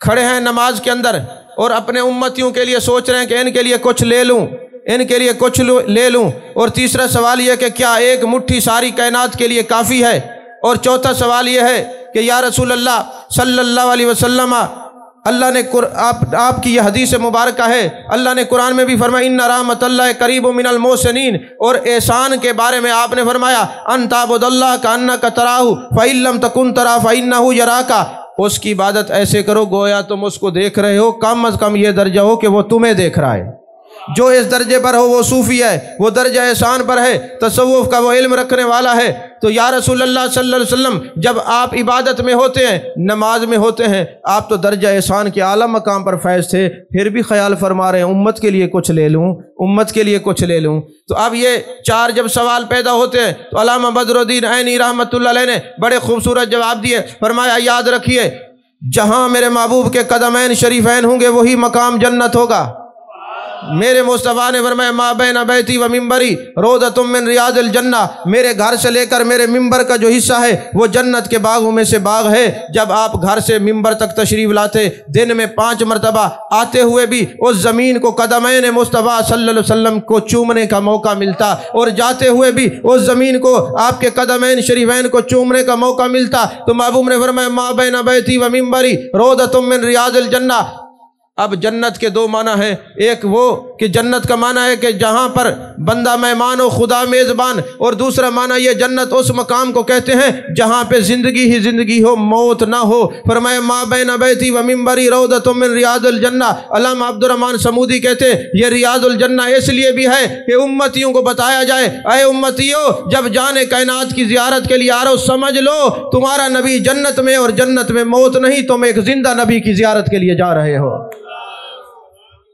کھڑے ہیں نماز کے اندر اور اپنے امتیوں کے لیے سوچ رہے ہیں کہ ان کے لیے کچھ لے لوں، ان کے لیے کچھ لے لوں۔ اور تیسرا سوال یہ کہ کیا ایک مٹھی ساری کائنات کے لیے کافی ہے؟ اور چوتھا سوال یہ ہے کہ یا رسول اللہ صلی اللہ علیہ وسلم، اللہ نے آپ کی یہ حدیث مبارکہ ہے، اللہ نے قرآن میں بھی فرمایا ان رحمت اللہ قریب من المحسنین، اور احسان کے بارے میں آپ نے فرمایا ان تعبد اللہ کانک تراہ فإن لم تکن تراہ فإنہ یراک، اس کی عبادت ایسے کرو گویا تم اس کو دیکھ رہے ہو، کم از کم یہ درجہ ہو کہ وہ تمہیں دیکھ رہا ہے۔ جو اس درجے پر ہو وہ صوفی ہے، وہ درجہ احسان پر ہے، تصوف کا وہ علم رکھنے والا ہے۔ تو یا رسول اللہ صلی اللہ علیہ وسلم جب آپ عبادت میں ہوتے ہیں، نماز میں ہوتے ہیں، آپ تو درجہ احسان کے اعلیٰ مقام پر فیض تھے، پھر بھی خیال فرما رہے ہیں امت کے لیے کچھ لے لوں، امت کے لیے کچھ لے لوں۔ تو اب یہ 4 جب سوال پیدا ہوتے ہیں تو علامہ بدر الدین عینی رحمۃ اللہ علیہ نے بڑے خوبصورت جواب دیے، فرمایا یاد رکھیے جہاں میرے محبوب کے قدمین شریفین ہوں گے وہی مقام جنت ہوگا۔ میرے مصطفیٰ نے فرمایا ما بین بیتی و ممبری روضۃ من ریاض الجنہ، میرے گھر سے لے کر میرے ممبر کا جو حصہ ہے وہ جنت کے باغوں میں سے باغ ہے۔ جب آپ گھر سے ممبر تک تشریف لاتے، دن میں 5 مرتبہ آتے ہوئے بھی اس زمین کو قدمین مصطفیٰ صلی اللہ علیہ وسلم کو چومنے کا موقع ملتا، اور جاتے ہوئے بھی اس زمین کو آپ کے قدمین شریفین کو چومنے کا موقع ملتا۔ تو محبوب نے فرمایا ما بین بیتی و ممبری روضۃ من ریاض الجنہ۔ اب جنت کے 2 معنی ہیں، ایک وہ کہ جنت کا معنی ہے کہ جہاں پر بندہ مہمان ہو، خدا میزبان، اور دوسرا معنی یہ جنت اس مقام کو کہتے ہیں جہاں پہ زندگی ہی زندگی ہو، موت نہ ہو۔ فرمایا ما بین بیتی و منبری روضۃ من ریاض الجنہ۔ علامہ عبد الرحمن سمودی کہتے ہیں یہ ریاض الجنہ اس لیے بھی ہے کہ امتیوں کو بتایا جائے اے امتیوں جب جان کائنات کی زیارت کے لیے آ رہے ہو سمجھ لو تمہارا نبی جنت میں، اور جنت میں موت نہیں، تم ایک زندہ نبی کی زیارت کے لیے جا رہے ہو۔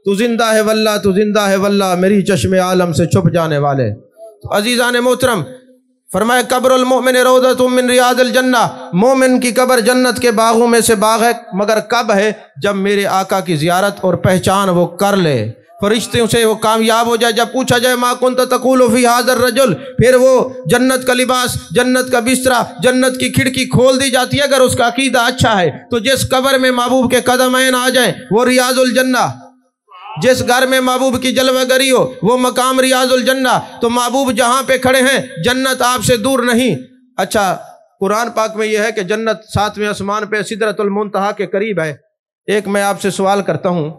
تو زندہ ہے واللہ، تو زندہ ہے واللہ، میری چشم عالم سے چھپ جانے والے۔ تو عزیزان محترم، فرمایا قبر المؤمن روضۃ من ریاض الجنہ، مومن کی قبر جنت کے باغوں میں سے باغ ہے، مگر کب ہے؟ جب میرے آقا کی زیارت اور پہچان وہ کر لے، فرشتوں سے وہ کامیاب ہو جائے۔ جب پوچھا جائے ما کنت تقول فی ھذا الرجل، پھر وہ جنت کا لباس، جنت کا بسترا، جنت کی کھڑکی کھول دی جاتی ہے اگر اس کا عقیدہ اچھا ہے۔ تو جس قبر میں محبوب کے قدمین آ جائیں وہ ریاض الجنہ، جس گھر میں محبوب کی جلوہ گری ہو وہ مقام ریاض الجنہ۔ تو محبوب جہاں پہ کھڑے ہیں جنت آپ سے دور نہیں۔ اچھا، قرآن پاک میں یہ ہے کہ جنت 7ویں آسمان پہ سدرۃ المنتہا کے قریب ہے۔ ایک میں آپ سے سوال کرتا ہوں،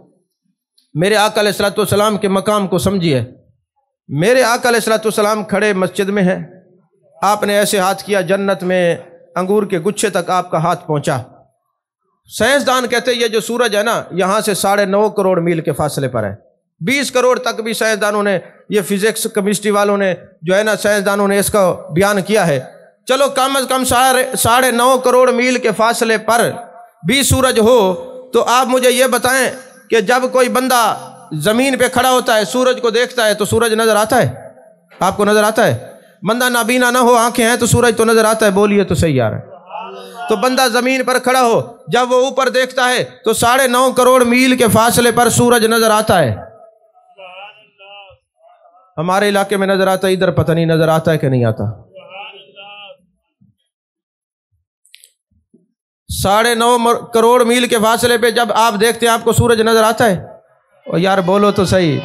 میرے آقا علیہ الصلوۃ والسلام کے مقام کو سمجھیے۔ میرے آقا علیہ الصلوۃ والسلام کھڑے مسجد میں ہیں، آپ نے ایسے ہاتھ کیا، جنت میں انگور کے گچھے تک آپ کا ہاتھ پہنچا۔ سائنسدان کہتے ہیں یہ جو سورج ہے نا یہاں سے 9.5 کروڑ میل کے فاصلے پر ہے۔ 20 کروڑ تک بھی سائنسدانوں نے، یہ فزکس کیمسٹری والوں نے جو ہے نا سائنسدانوں نے اس کا بیان کیا ہے۔ چلو کم از کم 9.5 کروڑ میل کے فاصلے پر بھی سورج ہو تو آپ مجھے یہ بتائیں کہ جب کوئی بندہ زمین پہ کھڑا ہوتا ہے سورج کو دیکھتا ہے تو سورج نظر آتا ہے؟ آپ کو نظر آتا ہے؟ بندہ نابینا نہ ہو، آنکھیں ہیں تو سورج تو نظر آتا ہے؟ بولیے تو صحیح یار ہے۔ تو بندہ زمین پر کھڑا ہو جب وہ اوپر دیکھتا ہے تو 9.5 کروڑ میل کے فاصلے پر سورج نظر آتا ہے۔ ہمارے علاقے میں نظر آتا ہے، ادھر پتہ نہیں نظر آتا ہے کہ نہیں آتا۔ 9.5 کروڑ میل کے فاصلے پہ جب آپ دیکھتے ہیں آپ کو سورج نظر آتا ہے؟ اور یار بولو تو صحیح۔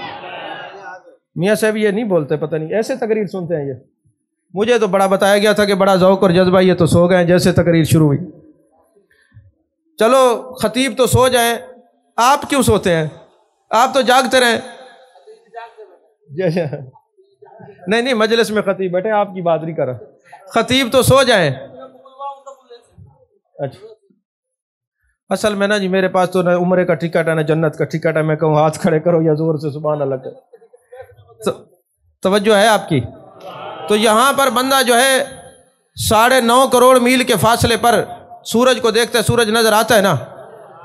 میاں صاحب یہ نہیں بولتے، پتہ نہیں ایسے تقریر سنتے ہیں یہ۔ مجھے تو بڑا بتایا گیا تھا کہ بڑا ذوق اور جذبہ، یہ تو سو گئے جیسے تقریر شروع ہوئی۔ چلو خطیب تو سو جائیں، آپ کیوں سوتے ہیں؟ آپ تو جاگتے رہیں۔ نہیں مجلس میں خطیب بیٹھے، آپ کی بات نہیں کر رہا، خطیب تو سو جائیں۔ اچھا، اصل میں نا جی میرے پاس تو نہ عمرے کا ٹکٹ ہے نہ جنت کا ٹکٹ ہے، میں کہوں ہاتھ کھڑے کرو یا زور سے سبحان اللہ کرو۔ توجہ ہے آپ کی؟ تو یہاں پر بندہ جو ہے 9.5 کروڑ میل کے فاصلے پر سورج کو دیکھتا ہے، سورج نظر آتا ہے نا،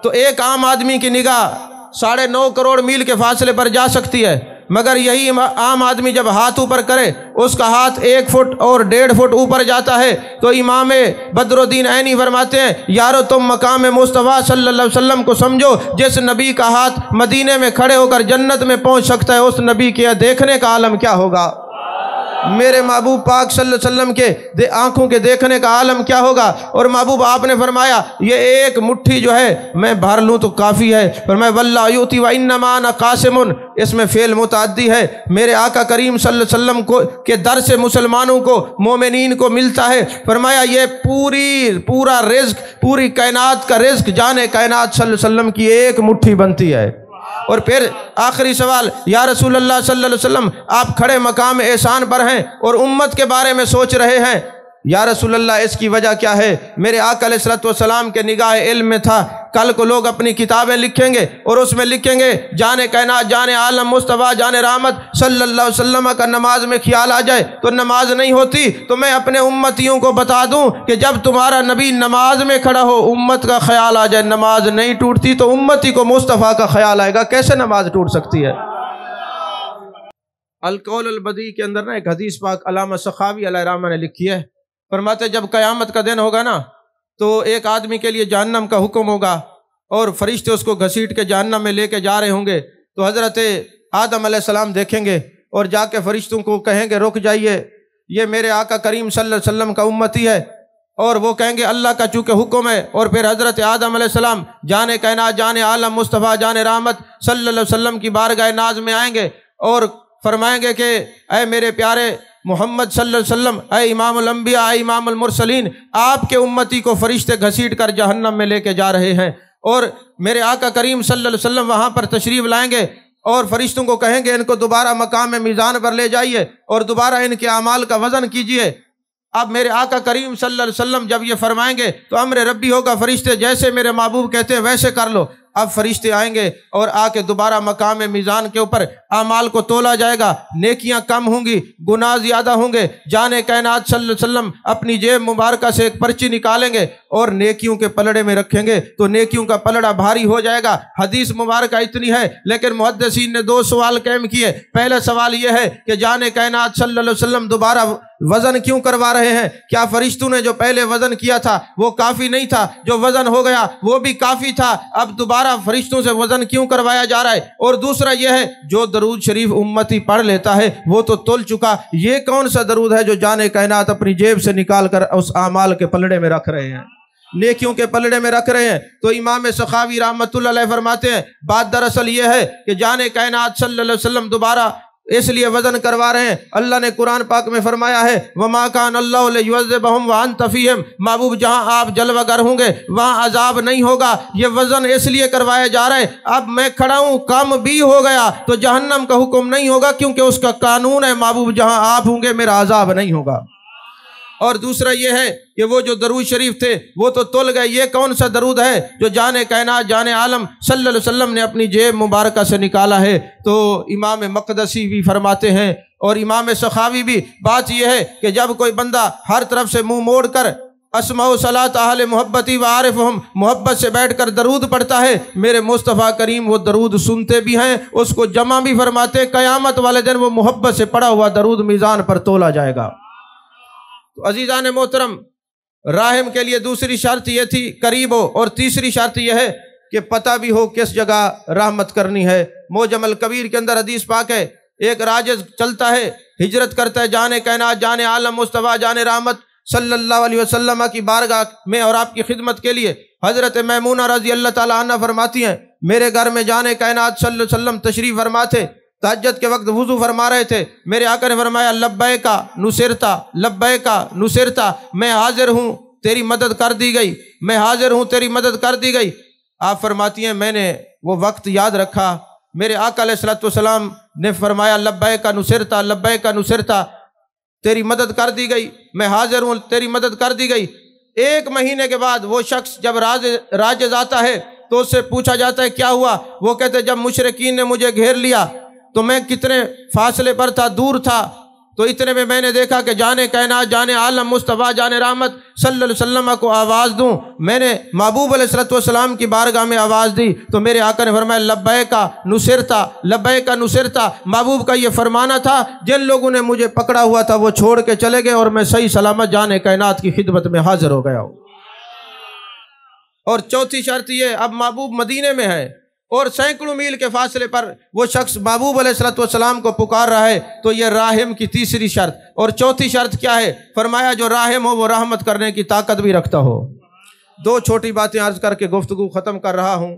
تو ایک عام آدمی کی نگاہ 9.5 کروڑ میل کے فاصلے پر جا سکتی ہے، مگر یہی عام آدمی جب ہاتھ اوپر کرے اس کا ہاتھ 1 فٹ اور 1.5 فٹ اوپر جاتا ہے۔ تو امام بدر الدین عینی فرماتے ہیں یارو تم مقام مصطفیٰ صلی اللہ علیہ وسلم کو سمجھو، جس نبی کا ہاتھ مدینے میں کھڑے ہو کر جنت میں پہنچ سکتا ہے اس نبی کے دیکھنے کا عالم کیا ہوگا؟ میرے محبوب پاک صلی اللہ علیہ وسلم کے آنکھوں کے دیکھنے کا عالم کیا ہوگا؟ اور محبوب آپ نے فرمایا یہ ایک مٹھی جو ہے میں بھر لوں تو کافی ہے۔ فرمایا واللہ یؤتی وانما انا قاسم، اس میں فعل متعدی ہے۔ میرے آقا کریم صلی اللہ علیہ وسلم کو کے در سے مسلمانوں کو، مومنین کو ملتا ہے۔ فرمایا یہ پورا رزق، پوری کائنات کا رزق جانے کائنات صلی اللہ علیہ وسلم کی ایک مٹھی بنتی ہے۔ اور پھر آخری سوال، یا رسول اللہ صلی اللہ علیہ وسلم آپ کھڑے مقام احسان پر ہیں اور امت کے بارے میں سوچ رہے ہیں، یا رسول اللہ اس کی وجہ کیا ہے؟ میرے آقا علیہ الصلوۃ والسلام کے نگاہ علم میں تھا کل کو لوگ اپنی کتابیں لکھیں گے اور اس میں لکھیں گے جان کائنات، جان عالم مصطفیٰ، جان رحمت صلی اللہ علیہ وسلم کا نماز میں خیال آ جائے تو نماز نہیں ہوتی۔ تو میں اپنے امتیوں کو بتا دوں کہ جب تمہارا نبی نماز میں کھڑا ہو امت کا خیال آ جائے، نماز نہیں ٹوٹتی، تو امتی کو مصطفیٰ کا خیال آئے گا، کیسے نماز ٹوٹ سکتی ہے؟ القول البدیع کے اندر نا ایک حدیث پاک علامہ سخاوی علیہ رحمہ نے لکھی ہے، فرماتے جب قیامت کا دن ہوگا نا تو ایک آدمی کے لیے جہنم کا حکم ہوگا اور فرشتے اس کو گھسیٹ کے جہنم میں لے کے جا رہے ہوں گے، تو حضرت آدم علیہ السلام دیکھیں گے اور جا کے فرشتوں کو کہیں گے رک جائیے، یہ میرے آقا کریم صلی اللہ علیہ وسلم کا امتی ہے، اور وہ کہیں گے اللہ کا چونکہ حکم ہے، اور پھر حضرت آدم علیہ السلام جان کائنات، جان عالم مصطفیٰ، جان رحمت صلی اللہ علیہ وسلم کی بارگاہ ناز میں آئیں گے اور فرمائیں گے کہ اے میرے پیارے محمد صلی اللہ علیہ وسلم، اے امام الانبیاء، اے امام المرسلین، آپ کے امتی کو فرشتے گھسیٹ کر جہنم میں لے کے جا رہے ہیں۔ اور میرے آقا کریم صلی اللہ علیہ وسلم وہاں پر تشریف لائیں گے اور فرشتوں کو کہیں گے ان کو دوبارہ مقام میزان پر لے جائیے اور دوبارہ ان کے اعمال کا وزن کیجئے۔ اب میرے آقا کریم صلی اللہ علیہ وسلم جب یہ فرمائیں گے تو امر ربی ہوگا، فرشتے جیسے میرے محبوب کہتے ہیں ویسے کر لو۔ اب فرشتے آئیں گے اور آ کے دوبارہ مقام میزان کے اوپر اعمال کو تولا جائے گا، نیکیاں کم ہوں گی، گناہ زیادہ ہوں گے۔ جان کائنات صلی اللہ علیہ وسلم اپنی جیب مبارکہ سے ایک پرچی نکالیں گے اور نیکیوں کے پلڑے میں رکھیں گے تو نیکیوں کا پلڑا بھاری ہو جائے گا۔ حدیث مبارکہ اتنی ہے لیکن محدثین نے 2 سوال قائم کیے۔ پہلا سوال یہ ہے کہ جان کائنات صلی اللہ علیہ وسلم دوبارہ وزن کیوں کروا رہے ہیں؟ کیا فرشتوں نے جو پہلے وزن کیا تھا وہ کافی نہیں تھا؟ جو وزن ہو گیا وہ بھی کافی تھا، اب دوبارہ فرشتوں سے وزن کیوں کروایا جا رہا ہے؟ اور دوسرا یہ ہے جو درود شریف امتی پڑھ لیتا ہے وہ تو تل چکا، یہ کون سا درود ہے جو جان کائنات اپنی جیب سے نکال کر اس اعمال کے پلڑے میں رکھ رہے ہیں، نیکیوں کے پلڑے میں رکھ رہے ہیں؟ تو امام سخاوی رحمۃ اللہ علیہ فرماتے ہیں بات دراصل یہ ہے کہ جان کائنات صلی اللہ علیہ وسلم دوبارہ اس لیے وزن کروا رہے ہیں، اللہ نے قرآن پاک میں فرمایا ہے وَمَا كَانَ اللَّهُ لِيُعَذِّبَهُمْ وَأَنْتَ فِيهِمْ، محبوب جہاں آپ جلوہ گر ہوں گے وہاں عذاب نہیں ہوگا۔ یہ وزن اس لیے کروایا جا رہا ہے اب میں کھڑا ہوں کم بھی ہو گیا تو جہنم کا حکم نہیں ہوگا کیونکہ اس کا قانون ہے، محبوب جہاں آپ ہوں گے میرا عذاب نہیں ہوگا۔ اور دوسرا یہ ہے کہ وہ جو درود شریف تھے وہ تو تل گئے، یہ کون سا درود ہے جو جان کائنات جان عالم صلی اللہ علیہ وسلم نے اپنی جیب مبارکہ سے نکالا ہے؟ تو امام مقدسی بھی فرماتے ہیں اور امام سخاوی بھی، بات یہ ہے کہ جب کوئی بندہ ہر طرف سے منہ موڑ کر اسمع صلاۃ اہل محبتی وعارفہم، محبت سے بیٹھ کر درود پڑھتا ہے، میرے مصطفیٰ کریم وہ درود سنتے بھی ہیں، اس کو جمع بھی فرماتے، قیامت والے دن وہ محبت سے پڑھا ہوا درود میزان پر تولا جائے گا۔ تو عزیزان محترم، راحم کے لیے دوسری شرط یہ تھی قریب ہو، اور تیسری شرط یہ ہے کہ پتہ بھی ہو کس جگہ رحمت کرنی ہے۔ معجم الکبیر کے اندر حدیث پاک ہے، ایک راجز چلتا ہے، ہجرت کرتا ہے جان کائنات جان عالم مصطفیٰ جان رحمت صلی اللہ علیہ وسلم کی بارگاہ میں اور آپ کی خدمت کے لیے۔ حضرت میمونہ رضی اللہ تعالیٰ عنہ فرماتی ہیں میرے گھر میں جان کائنات صلی اللہ علیہ وسلم تشریف فرما تھے، تہجد کے وقت وضو فرما رہے تھے، میرے آقا نے فرمایا لبیکا نصرتا لبیکا نصرتا، میں حاضر ہوں تیری مدد کر دی گئی، میں حاضر ہوں تیری مدد کر دی گئی۔ آپ فرماتی ہیں میں نے وہ وقت یاد رکھا، میرے آقا علیہ الصلوۃ والسلام نے فرمایا لبیکا نصرتا لبیکا نصرتا، تیری مدد کر دی گئی، میں حاضر ہوں تیری مدد کر دی گئی۔ 1 مہینے کے بعد وہ شخص جب راجز آتا ہے تو اس سے پوچھا جاتا ہے کیا ہوا؟ وہ کہتے ہیں جب مشرکین نے مجھے گھیر لیا تو میں کتنے فاصلے پر تھا، دور تھا، تو اتنے میں نے دیکھا کہ جان کائنات جان عالم مصطفیٰ جان رحمت صلی اللہ علیہ وسلم کو آواز دوں، میں نے محبوب علیہ الصلوۃ والسلام کی بارگاہ میں آواز دی تو میرے آقا نے فرمایا لبیکا نصرتا لبیکا نصرتا۔ محبوب کا یہ فرمانا تھا جن لوگوں نے مجھے پکڑا ہوا تھا وہ چھوڑ کے چلے گئے اور میں صحیح سلامت جان کائنات کی خدمت میں حاضر ہو گیا ہوں۔ اور چوتھی شرط یہ، اب محبوب مدینے میں ہے اور سینکڑوں میل کے فاصلے پر وہ شخص محبوب علیہ الصلوۃ والسلام کو پکار رہا ہے، تو یہ راحم کی تیسری شرط۔ اور چوتھی شرط کیا ہے؟ فرمایا جو راحم ہو وہ رحمت کرنے کی طاقت بھی رکھتا ہو۔ 2 چھوٹی باتیں عرض کر کے گفتگو ختم کر رہا ہوں۔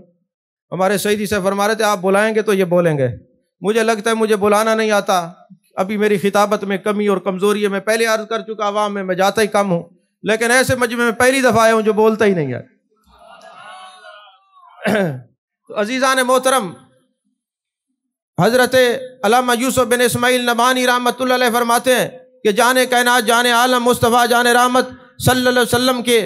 ہمارے سیدی سے فرما رہے تھے آپ بلائیں گے تو یہ بولیں گے، مجھے لگتا ہے مجھے بلانا نہیں آتا، ابھی میری خطابت میں کمی اور کمزوری ہے، میں پہلے عرض کر چکا عوام میں جاتا ہی کم ہوں، لیکن ایسے مجمع میں پہلی دفعہ آیا ہوں جو بولتا ہی نہیں ہے۔ تو عزیزان محترم، حضرت علامہ یوسف بن اسماعیل نبہانی رحمۃ اللہ علیہ فرماتے ہیں کہ جان کائنات جان عالم مصطفیٰ جان رحمت صلی اللہ علیہ وسلم کے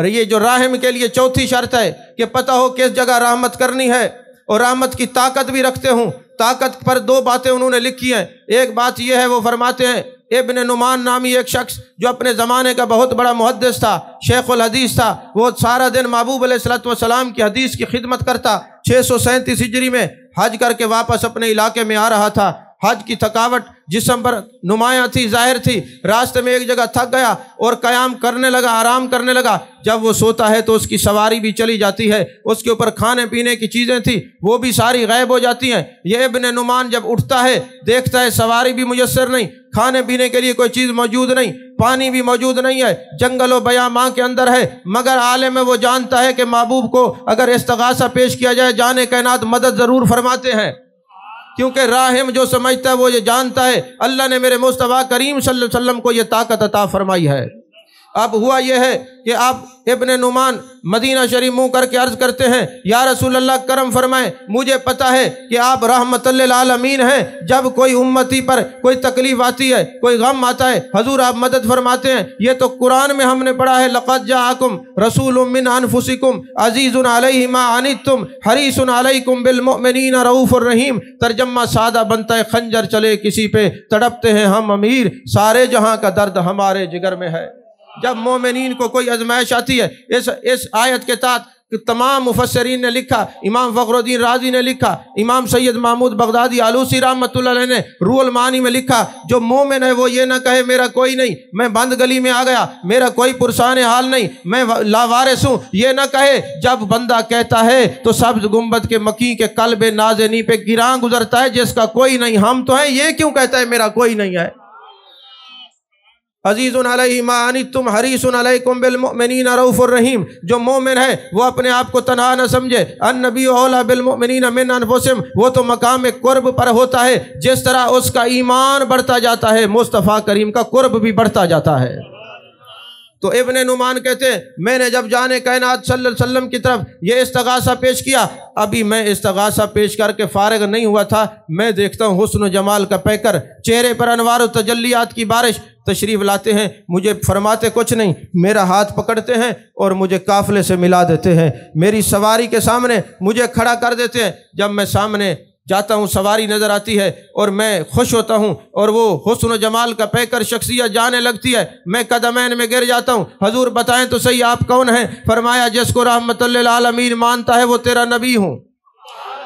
یہ جو راحم کے لیے چوتھی شرط ہے کہ پتہ ہو کس جگہ رحمت کرنی ہے اور رحمت کی طاقت بھی رکھتے ہوں۔ طاقت پر 2 باتیں انہوں نے لکھی ہیں، ایک بات یہ ہے وہ فرماتے ہیں ابن نعمان نامی ایک شخص جو اپنے زمانے کا بہت بڑا محدث تھا، شیخ الحدیث تھا، وہ سارا دن محبوب علیہ الصلوۃ والسلام کی حدیث کی خدمت کرتا۔ 637 ہجری میں حج کر کے واپس اپنے علاقے میں آ رہا تھا، حج کی تھکاوٹ جسم پر نمایاں تھی، ظاہر تھی، راستے میں ایک جگہ تھک گیا اور قیام کرنے لگا، آرام کرنے لگا۔ جب وہ سوتا ہے تو اس کی سواری بھی چلی جاتی ہے، اس کے اوپر کھانے پینے کی چیزیں تھیں وہ بھی ساری غائب ہو جاتی ہیں۔ یہ ابن نعمان جب اٹھتا ہے دیکھتا ہے سواری بھی میسر نہیں، کھانے پینے کے لیے کوئی چیز موجود نہیں، پانی بھی موجود نہیں ہے، جنگل و بیاں ماں کے اندر ہے، مگر عالم وہ جانتا ہے کہ محبوب کو اگر استغاثہ پیش کیا جائے جان کائنات مدد ضرور فرماتے ہیں، کیونکہ راحم جو سمجھتا ہے وہ یہ جانتا ہے اللہ نے میرے مصطفیٰ کریم صلی اللہ علیہ وسلم کو یہ طاقت عطا فرمائی ہے۔ اب ہوا یہ ہے کہ آپ ابن نعمان مدینہ شریف منہ کر کے عرض کرتے ہیں یا رسول اللہ کرم فرمائیں، مجھے پتا ہے کہ آپ رحمت للعالمین ہیں، جب کوئی امتی پر کوئی تکلیف آتی ہے، کوئی غم آتا ہے، حضور آپ مدد فرماتے ہیں۔ یہ تو قرآن میں ہم نے پڑھا ہے لقد جاءکم رسول من انفسکم عزیز علیہ ما عنتم حریص علیکم بالمؤمنین رؤوف الرحیم۔ ترجمہ سادہ بنتا ہے خنجر چلے کسی پہ تڑپتے ہیں ہم امیر، سارے جہاں کا درد ہمارے جگر میں ہے۔ جب مومنین کو کوئی آزمائش آتی ہے، اس آیت کے تحت تمام مفسرین نے لکھا، امام فخر الدین رازی نے لکھا، امام سید محمود بغدادی آلوسی رحمۃ اللہ علیہ نے روح المعانی میں لکھا، جو مومن ہے وہ یہ نہ کہے میرا کوئی نہیں، میں بند گلی میں آ گیا، میرا کوئی پرسان حال نہیں، میں لاوارث ہوں، یہ نہ کہے۔ جب بندہ کہتا ہے تو سبز گنبد کے مکی کے قلب نازنی پہ گراں گزرتا ہے جس کا کوئی نہیں، ہم تو ہیں، یہ کیوں کہتا ہے میرا کوئی نہیں ہے۔ عزیز علیہ ما عنتم حریص علیکم بالمؤمنین رؤوف الرحیم۔ جو مومن ہے وہ اپنے آپ کو تنہا نہ سمجھے، النبی اولیٰ بالمؤمنین من انفسہم، وہ تو مقام قرب پر ہوتا ہے، جس طرح اس کا ایمان بڑھتا جاتا ہے مصطفیٰ کریم کا قرب بھی بڑھتا جاتا ہے۔ تو ابن نعمان کہتے ہیں میں نے جب جان کائنات صلی اللہ علیہ وسلم کی طرف یہ استغاثہ پیش کیا، ابھی میں استغاثہ پیش کر کے فارغ نہیں ہوا تھا، میں دیکھتا ہوں حسن و جمال کا پیکر، چہرے پر انوار و تجلیات کی بارش، تشریف لاتے ہیں، مجھے فرماتے کچھ نہیں، میرا ہاتھ پکڑتے ہیں اور مجھے قافلے سے ملا دیتے ہیں، میری سواری کے سامنے مجھے کھڑا کر دیتے ہیں۔ جب میں سامنے جاتا ہوں سواری نظر آتی ہے اور میں خوش ہوتا ہوں اور وہ حسن و جمال کا پیکر شخصیت جانے لگتی ہے، میں قدمین میں گر جاتا ہوں۔ حضور بتائیں تو صحیح آپ کون ہیں؟ فرمایا جس کو رحمت للعالمین مانتا ہے وہ تیرا نبی ہوں،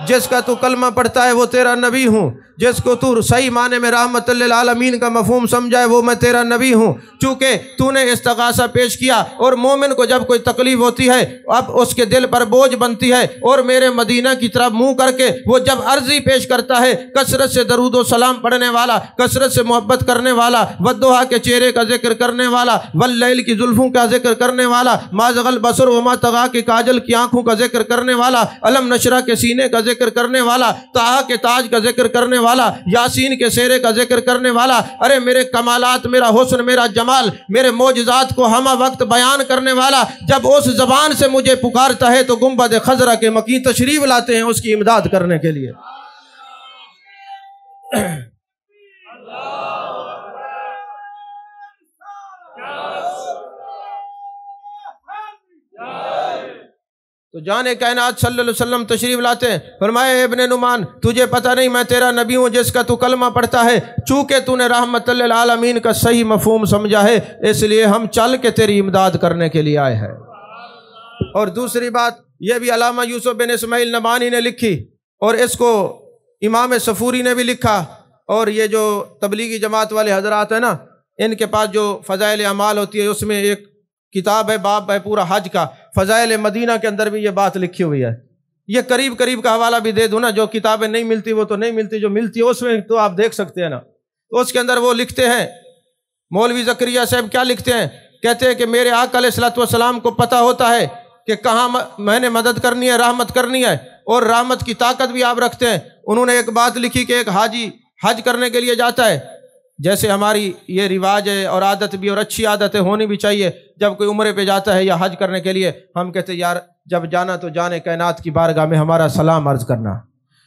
جس کا تو کلمہ پڑھتا ہے وہ تیرا نبی ہوں، جس کو تو صحیح معنی میں رحمت للعالمین کا مفہوم سمجھائے وہ میں تیرا نبی ہوں۔ چونکہ تو نے استغاثہ پیش کیا، اور مومن کو جب کوئی تکلیف ہوتی ہے اب اس کے دل پر بوجھ بنتی ہے، اور میرے مدینہ کی طرف منہ کر کے وہ جب عرضی پیش کرتا ہے، کثرت سے درود و سلام پڑھنے والا، کثرت سے محبت کرنے والا، والضحیٰ کے چہرے کا ذکر کرنے والا، واللیل کی زلفوں کا ذکر کرنے والا، ما زغ البصر وما طغیٰ کے کاجل کی آنکھوں کا ذکر کرنے والا، علم نشرہ کے سینے کا ذکر کرنے والا، طٰہٰ کے تاج کا ذکر کرنے والا، یاسین کے سیرے کا ذکر کرنے والا، ارے میرے کمالات، میرا حسن، میرا جمال، میرے معجزات کو ہمہ وقت بیان کرنے والا جب اس زبان سے مجھے پکارتا ہے تو گنبد خضرا کے مکی تشریف لاتے ہیں اس کی امداد کرنے کے لیے۔ تو جان کائنات صلی اللہ علیہ وسلم تشریف لاتے ہیں، فرمایا ابن نعمان تجھے پتہ نہیں میں تیرا نبی ہوں جس کا تو کلمہ پڑھتا ہے، چونکہ تو نے رحمت للعالمین کا صحیح مفہوم سمجھا ہے اس لیے ہم چل کے تیری امداد کرنے کے لیے آئے ہیں۔ اور دوسری بات یہ بھی علامہ یوسف بن اسماعیل نبانی نے لکھی، اور اس کو امام صفوری نے بھی لکھا، اور یہ جو تبلیغی جماعت والے حضرات ہیں نا، ان کے پاس جو فضائل اعمال ہوتی ہے اس میں ایک کتاب ہے، باب ہے پورا حج کا، فضائل مدینہ کے اندر بھی یہ بات لکھی ہوئی ہے۔ یہ قریب کا حوالہ بھی دے دوں نا، جو کتابیں نہیں ملتی وہ تو نہیں ملتی، جو ملتی ہے اس میں تو آپ دیکھ سکتے ہیں نا۔ تو اس کے اندر وہ لکھتے ہیں، مولوی زکریا صاحب کیا لکھتے ہیں، کہتے ہیں کہ میرے آقا علیہ الصلوۃ والسلام کو پتہ ہوتا ہے کہ کہاں میں نے مدد کرنی ہے، رحمت کرنی ہے، اور رحمت کی طاقت بھی آپ رکھتے ہیں۔ انہوں نے ایک بات لکھی کہ ایک حاجی حج کرنے کے لیے جاتا ہے، جیسے ہماری یہ رواج ہے اور عادت بھی، اور اچھی عادتیں ہونی بھی چاہیے، جب کوئی عمرے پہ جاتا ہے یا حج کرنے کے لیے ہم کہتے ہیں یار جب جانا تو جانے کائنات کی بارگاہ میں ہمارا سلام عرض کرنا،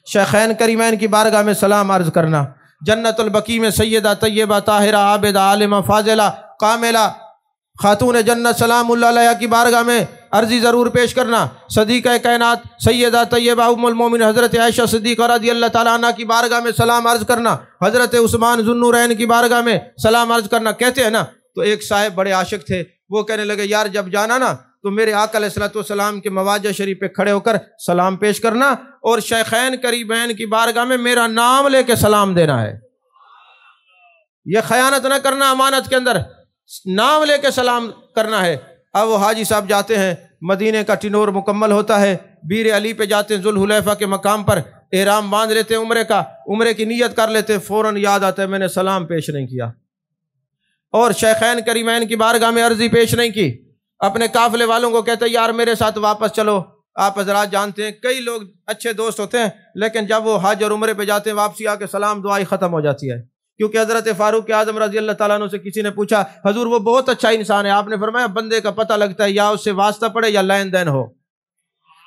شیخین کریمین کی بارگاہ میں سلام عرض کرنا، جنت البقیع میں سیدہ طیبہ طاہرہ عابدہ عالمہ فاضلہ کاملہ خاتون جنت سلام اللہ علیہ کی بارگاہ میں عرضی ضرور پیش کرنا، صدیقہ کائنات سیدہ طیبہ ام المومن حضرت عائشہ صدیقہ رضی اللہ تعالیٰ عنہ کی بارگاہ میں سلام عرض کرنا، حضرت عثمان ذو النورین کی بارگاہ میں سلام عرض کرنا، کہتے ہیں نا۔ تو ایک صاحب بڑے عاشق تھے، وہ کہنے لگے یار جب جانا نا تو میرے آقا علیہ الصلوۃ والسلام کے مواجہ شریف پہ کھڑے ہو کر سلام پیش کرنا، اور شیخین قریبین کی بارگاہ میں میرا نام لے کے سلام دینا ہے، یہ خیانت نہ کرنا، امانت کے اندر نام لے کے سلام کرنا ہے۔ اب وہ حاجی صاحب جاتے ہیں، مدینے کا ٹنور مکمل ہوتا ہے، بیر علی پہ جاتے ہیں، ذوالحلیفہ کے مقام پر احرام باندھ لیتے ہیں عمرے کا، عمرے کی نیت کر لیتے ہیں، فوراً یاد آتا ہے میں نے سلام پیش نہیں کیا، اور شیخین کریمین کی بارگاہ میں عرضی پیش نہیں کی۔ اپنے قافلے والوں کو کہتے ہیں یار میرے ساتھ واپس چلو۔ آپ حضرات جانتے ہیں کئی لوگ اچھے دوست ہوتے ہیں، لیکن جب وہ حج اور عمرے پہ جاتے ہیں واپسی آ کے سلام دعائی ختم ہو جاتی ہے، کیونکہ حضرت فاروق اعظم رضی اللہ تعالیٰ عنہ سے کسی نے پوچھا حضور وہ بہت اچھا انسان ہے، آپ نے فرمایا بندے کا پتہ لگتا ہے یا اس سے واسطہ پڑے یا لین دین ہو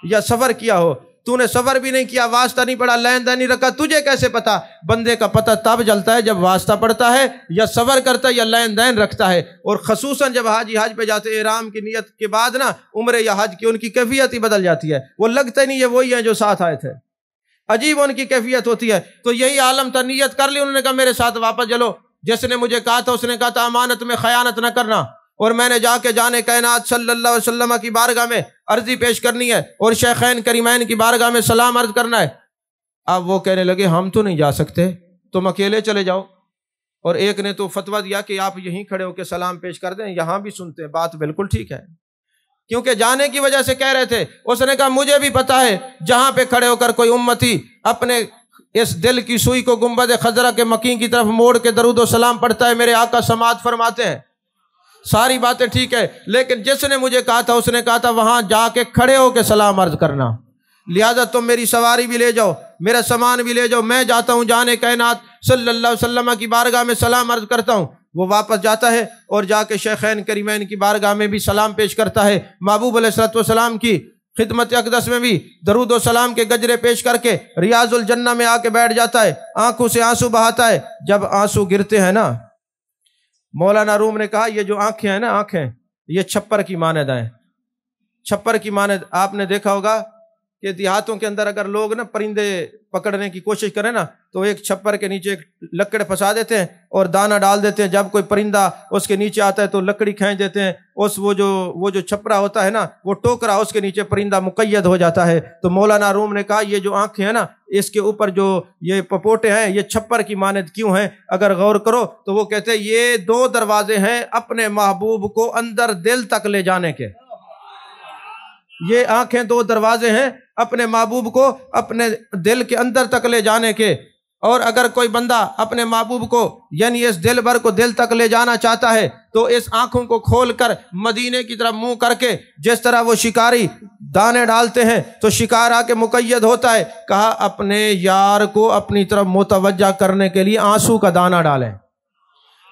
یا سفر کیا ہو، تو نے سفر بھی نہیں کیا، واسطہ نہیں پڑا، لین دین نہیں رکھا، تجھے کیسے پتا؟ بندے کا پتہ تب جلتا ہے جب واسطہ پڑتا ہے یا سفر کرتا ہے یا لین دین رکھتا ہے۔ اور خصوصاً جب حاجی حج پہ جاتے ہیں احرام کی نیت کے بعد نا عمرے یا حج کی ان کی کیفیت ہی بدل جاتی ہے، وہ لگتا ہی نہیں ہے وہی ہیں جو ساتھ آئے تھے، عجیب ان کی کیفیت ہوتی ہے۔ تو یہی عالم تھا، نیت کر لی انہوں نے کہا میرے ساتھ واپس چلو، جس نے مجھے کہا تھا اس نے کہا تھا امانت میں خیانت نہ کرنا، اور میں نے جا کے جانے کائنات صلی اللہ علیہ وسلم کی بارگاہ میں عرضی پیش کرنی ہے اور شیخین کریمین کی بارگاہ میں سلام عرض کرنا ہے۔ اب وہ کہنے لگے ہم تو نہیں جا سکتے، تم اکیلے چلے جاؤ، اور ایک نے تو فتویٰ دیا کہ آپ یہیں کھڑے ہو کے سلام پیش کر دیں، یہاں بھی سنتے ہیں، بات بالکل ٹھیک ہے، کیونکہ جانے کی وجہ سے کہہ رہے تھے۔ اس نے کہا مجھے بھی پتا ہے جہاں پہ کھڑے ہو کر کوئی امتی اپنے اس دل کی سوئی کو گنبد خضرا کے مکین کی طرف موڑ کے درود و سلام پڑھتا ہے، میرے آقا سماعت فرماتے ہیں، ساری باتیں ٹھیک ہے، لیکن جس نے مجھے کہا تھا اس نے کہا تھا وہاں جا کے کھڑے ہو کے سلام عرض کرنا، لہذا تم میری سواری بھی لے جاؤ، میرا سامان بھی لے جاؤ، میں جاتا ہوں جانے کائنات صلی اللہ علیہ وسلم کی بارگاہ میں سلام عرض کرتا ہوں۔ وہ واپس جاتا ہے اور جا کے شیخین کریمین کی بارگاہ میں بھی سلام پیش کرتا ہے، محبوب علیہ الصلوۃ والسلام کی خدمت اقدس میں بھی درود و سلام کے گجرے پیش کر کے ریاض الجنہ میں آ کے بیٹھ جاتا ہے، آنکھوں سے آنسو بہاتا ہے۔ جب آنسو گرتے ہیں نا، مولانا روم نے کہا یہ جو آنکھیں ہیں نا، آنکھیں یہ چھپر کی مانند ہیں، چھپر کی مانند۔ آپ نے دیکھا ہوگا کہ دیہاتوں کے اندر اگر لوگ نا پرندے پکڑنے کی کوشش کریں نا تو ایک چھپر کے نیچے ایک لکڑ پھنسا دیتے ہیں اور دانہ ڈال دیتے ہیں، جب کوئی پرندہ اس کے نیچے آتا ہے تو لکڑی کھینچ دیتے ہیں، وہ جو چھپرا ہوتا ہے نا وہ ٹوکرا، اس کے نیچے پرندہ مقید ہو جاتا ہے۔ تو مولانا روم نے کہا یہ جو آنکھیں ہیں نا اس کے اوپر جو یہ پپوٹے ہیں یہ چھپر کی مانند کیوں ہیں؟ اگر غور کرو تو وہ کہتے ہیں یہ دو دروازے ہیں اپنے محبوب کو اندر دل تک لے جانے کے، یہ آنکھیں دو دروازے ہیں اپنے محبوب کو اپنے دل کے اندر تک لے جانے کے۔ اور اگر کوئی بندہ اپنے محبوب کو یعنی اس دل بھر کو دل تک لے جانا چاہتا ہے تو اس آنکھوں کو کھول کر مدینے کی طرف منہ کر کے جس طرح وہ شکاری دانے ڈالتے ہیں تو شکار آ کے مقید ہوتا ہے، کہا اپنے یار کو اپنی طرف متوجہ کرنے کے لیے آنسو کا دانہ ڈالیں۔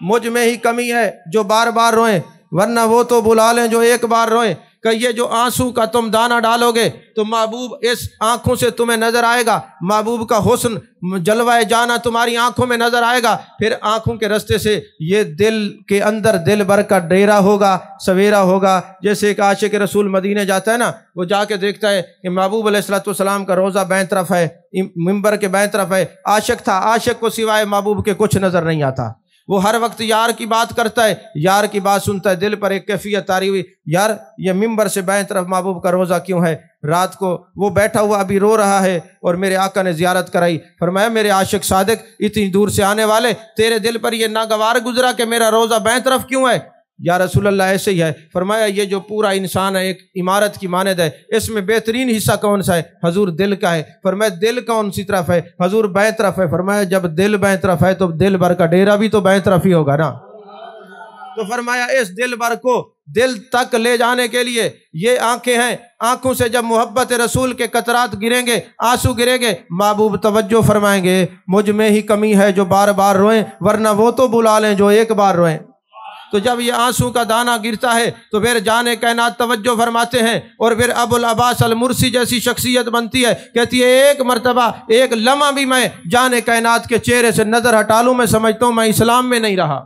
مجھ میں ہی کمی ہے جو بار بار روئیں، ورنہ وہ تو بلا لیں جو ایک بار روئیں۔ کہ یہ جو آنسو کا تم دانہ ڈالو گے تو محبوب اس آنکھوں سے تمہیں نظر آئے گا، محبوب کا حسن جلوہ جانا تمہاری آنکھوں میں نظر آئے گا، پھر آنکھوں کے رستے سے یہ دل کے اندر دل بھر کا ڈیرا ہوگا، سویرا ہوگا۔ جیسے ایک عاشق رسول مدینے جاتا ہے نا، وہ جا کے دیکھتا ہے کہ محبوب علیہ الصلوۃ والسلام کا روضہ بائیں طرف ہے، منبر کے بائیں طرف ہے۔ عاشق تھا، عاشق کو سوائے محبوب کے کچھ نظر نہیں آتا، وہ ہر وقت یار کی بات کرتا ہے، یار کی بات سنتا ہے، دل پر ایک کیفیت تاری ہوئی، یار یہ منبر سے بائیں طرف محبوب کا روضہ کیوں ہے؟ رات کو وہ بیٹھا ہوا ابھی رو رہا ہے اور میرے آقا نے زیارت کرائی، فرمایا میرے عاشق صادق اتنی دور سے آنے والے، تیرے دل پر یہ ناگوار گزرا کہ میرا روضہ بائیں طرف کیوں ہے؟ یا رسول اللہ ایسے ہی ہے۔ فرمایا یہ جو پورا انسان ہے ایک عمارت کی مانند ہے، اس میں بہترین حصہ کون سا ہے؟ حضور دل کا ہے۔ فرمایا دل کون سی طرف ہے؟ حضور بائیں طرف ہے۔ فرمایا جب دل بائیں طرف ہے تو دل بھر کا ڈیرا بھی تو بائیں طرف ہی ہوگا نا۔ تو فرمایا اس دل بھر کو دل تک لے جانے کے لیے یہ آنکھیں ہیں، آنکھوں سے جب محبت رسول کے قطرات گریں گے، آنسو گریں گے، محبوب توجہ فرمائیں گے مجھ میں ہی کمی ہے جو بار بار روئیں، ورنہ وہ تو بلا لیں جو ایک بار روئیں۔ تو جب یہ آنسو کا دانہ گرتا ہے تو پھر جانے کائنات توجہ فرماتے ہیں، اور پھر ابو العباس المرسی جیسی شخصیت بنتی ہے، کہتی ہے ایک مرتبہ ایک لمحہ بھی میں جانے کائنات کے چہرے سے نظر ہٹا لوں، میں سمجھتا ہوں میں اسلام میں نہیں رہا۔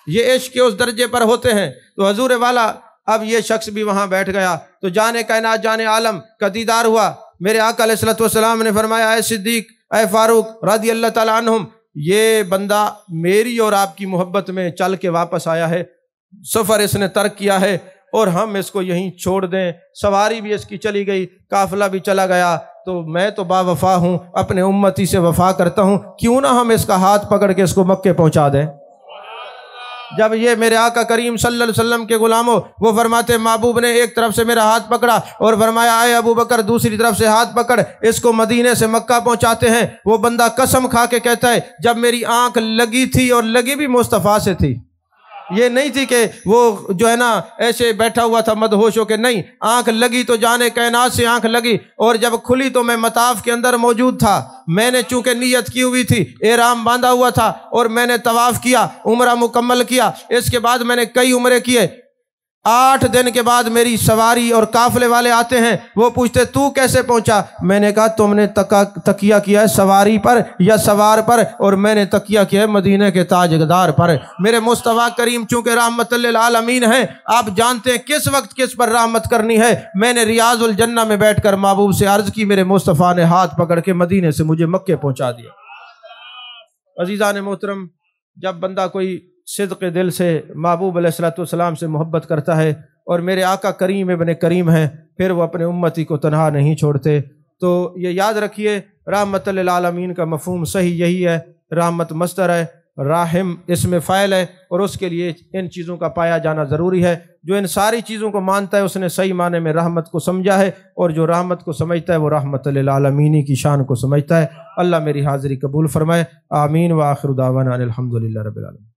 یہ عشق کے اس درجے پر ہوتے ہیں۔ تو حضور والا اب یہ شخص بھی وہاں بیٹھ گیا تو جانے کائنات جانے عالم کا دیدار ہوا۔ میرے آقا علیہ الصلوۃ والسلام نے فرمایا اے صدیق، اے فاروق رضی اللہ تعالیٰ عنہم، یہ بندہ میری اور آپ کی محبت میں چل کے واپس آیا ہے، سفر اس نے ترک کیا ہے اور ہم اس کو یہیں چھوڑ دیں، سواری بھی اس کی چلی گئی، قافلہ بھی چلا گیا، تو میں تو با وفا ہوں، اپنے امتی سے وفا کرتا ہوں، کیوں نہ ہم اس کا ہاتھ پکڑ کے اس کو مکے پہنچا دیں۔ جب یہ میرے آقا کریم صلی اللہ علیہ وسلم کے غلاموں، وہ فرماتے محبوب نے ایک طرف سے میرا ہاتھ پکڑا اور فرمایا اے ابو بکر دوسری طرف سے ہاتھ پکڑ، اس کو مدینے سے مکہ پہنچاتے ہیں۔ وہ بندہ قسم کھا کے کہتا ہے جب میری آنکھ لگی تھی اور لگی بھی مصطفیٰ سے تھی، یہ نہیں تھی کہ وہ جو ہے نا ایسے بیٹھا ہوا تھا مدہوش ہو کے، نہیں، آنکھ لگی تو جانے کائنات سے آنکھ لگی، اور جب کھلی تو میں مطاف کے اندر موجود تھا۔ میں نے چونکہ نیت کی ہوئی تھی، احرام باندھا ہوا تھا، اور میں نے طواف کیا، عمرہ مکمل کیا۔ اس کے بعد میں نے کئی عمرے کیے۔ 8 دن کے بعد میری سواری اور قافلے والے آتے ہیں، وہ پوچھتے تو کیسے پہنچا؟ میں نے کہا تم نے تکیہ کیا ہے سواری پر یا سوار پر، اور میں نے تکیہ کیا ہے مدینہ کے تاجدار پر۔ میرے مصطفیٰ کریم چونکہ رحمت للعالمین ہیں، آپ جانتے ہیں کس وقت کس پر رحمت کرنی ہے۔ میں نے ریاض الجنہ میں بیٹھ کر محبوب سے عرض کی، میرے مصطفیٰ نے ہاتھ پکڑ کے مدینے سے مجھے مکے پہنچا دیا۔ عزیزان محترم، جب بندہ کوئی صدق دل سے محبوب علیہ الصلوۃ والسلام سے محبت کرتا ہے، اور میرے آقا کریم ابن کریم ہیں، پھر وہ اپنے امتی کو تنہا نہیں چھوڑتے۔ تو یہ یاد رکھیے، رحمت للعالمین کا مفہوم صحیح یہی ہے۔ رحمت مصدر ہے، راحم اسم فاعل ہے، اور اس کے لیے ان چیزوں کا پایا جانا ضروری ہے۔ جو ان ساری چیزوں کو مانتا ہے اس نے صحیح معنی میں رحمت کو سمجھا ہے، اور جو رحمت کو سمجھتا ہے وہ رحمت للعالمین کی شان کو سمجھتا ہے۔ اللہ میری حاضری قبول فرمائے، آمین، وآخر دعوانا ان الحمد للہ رب العالمین۔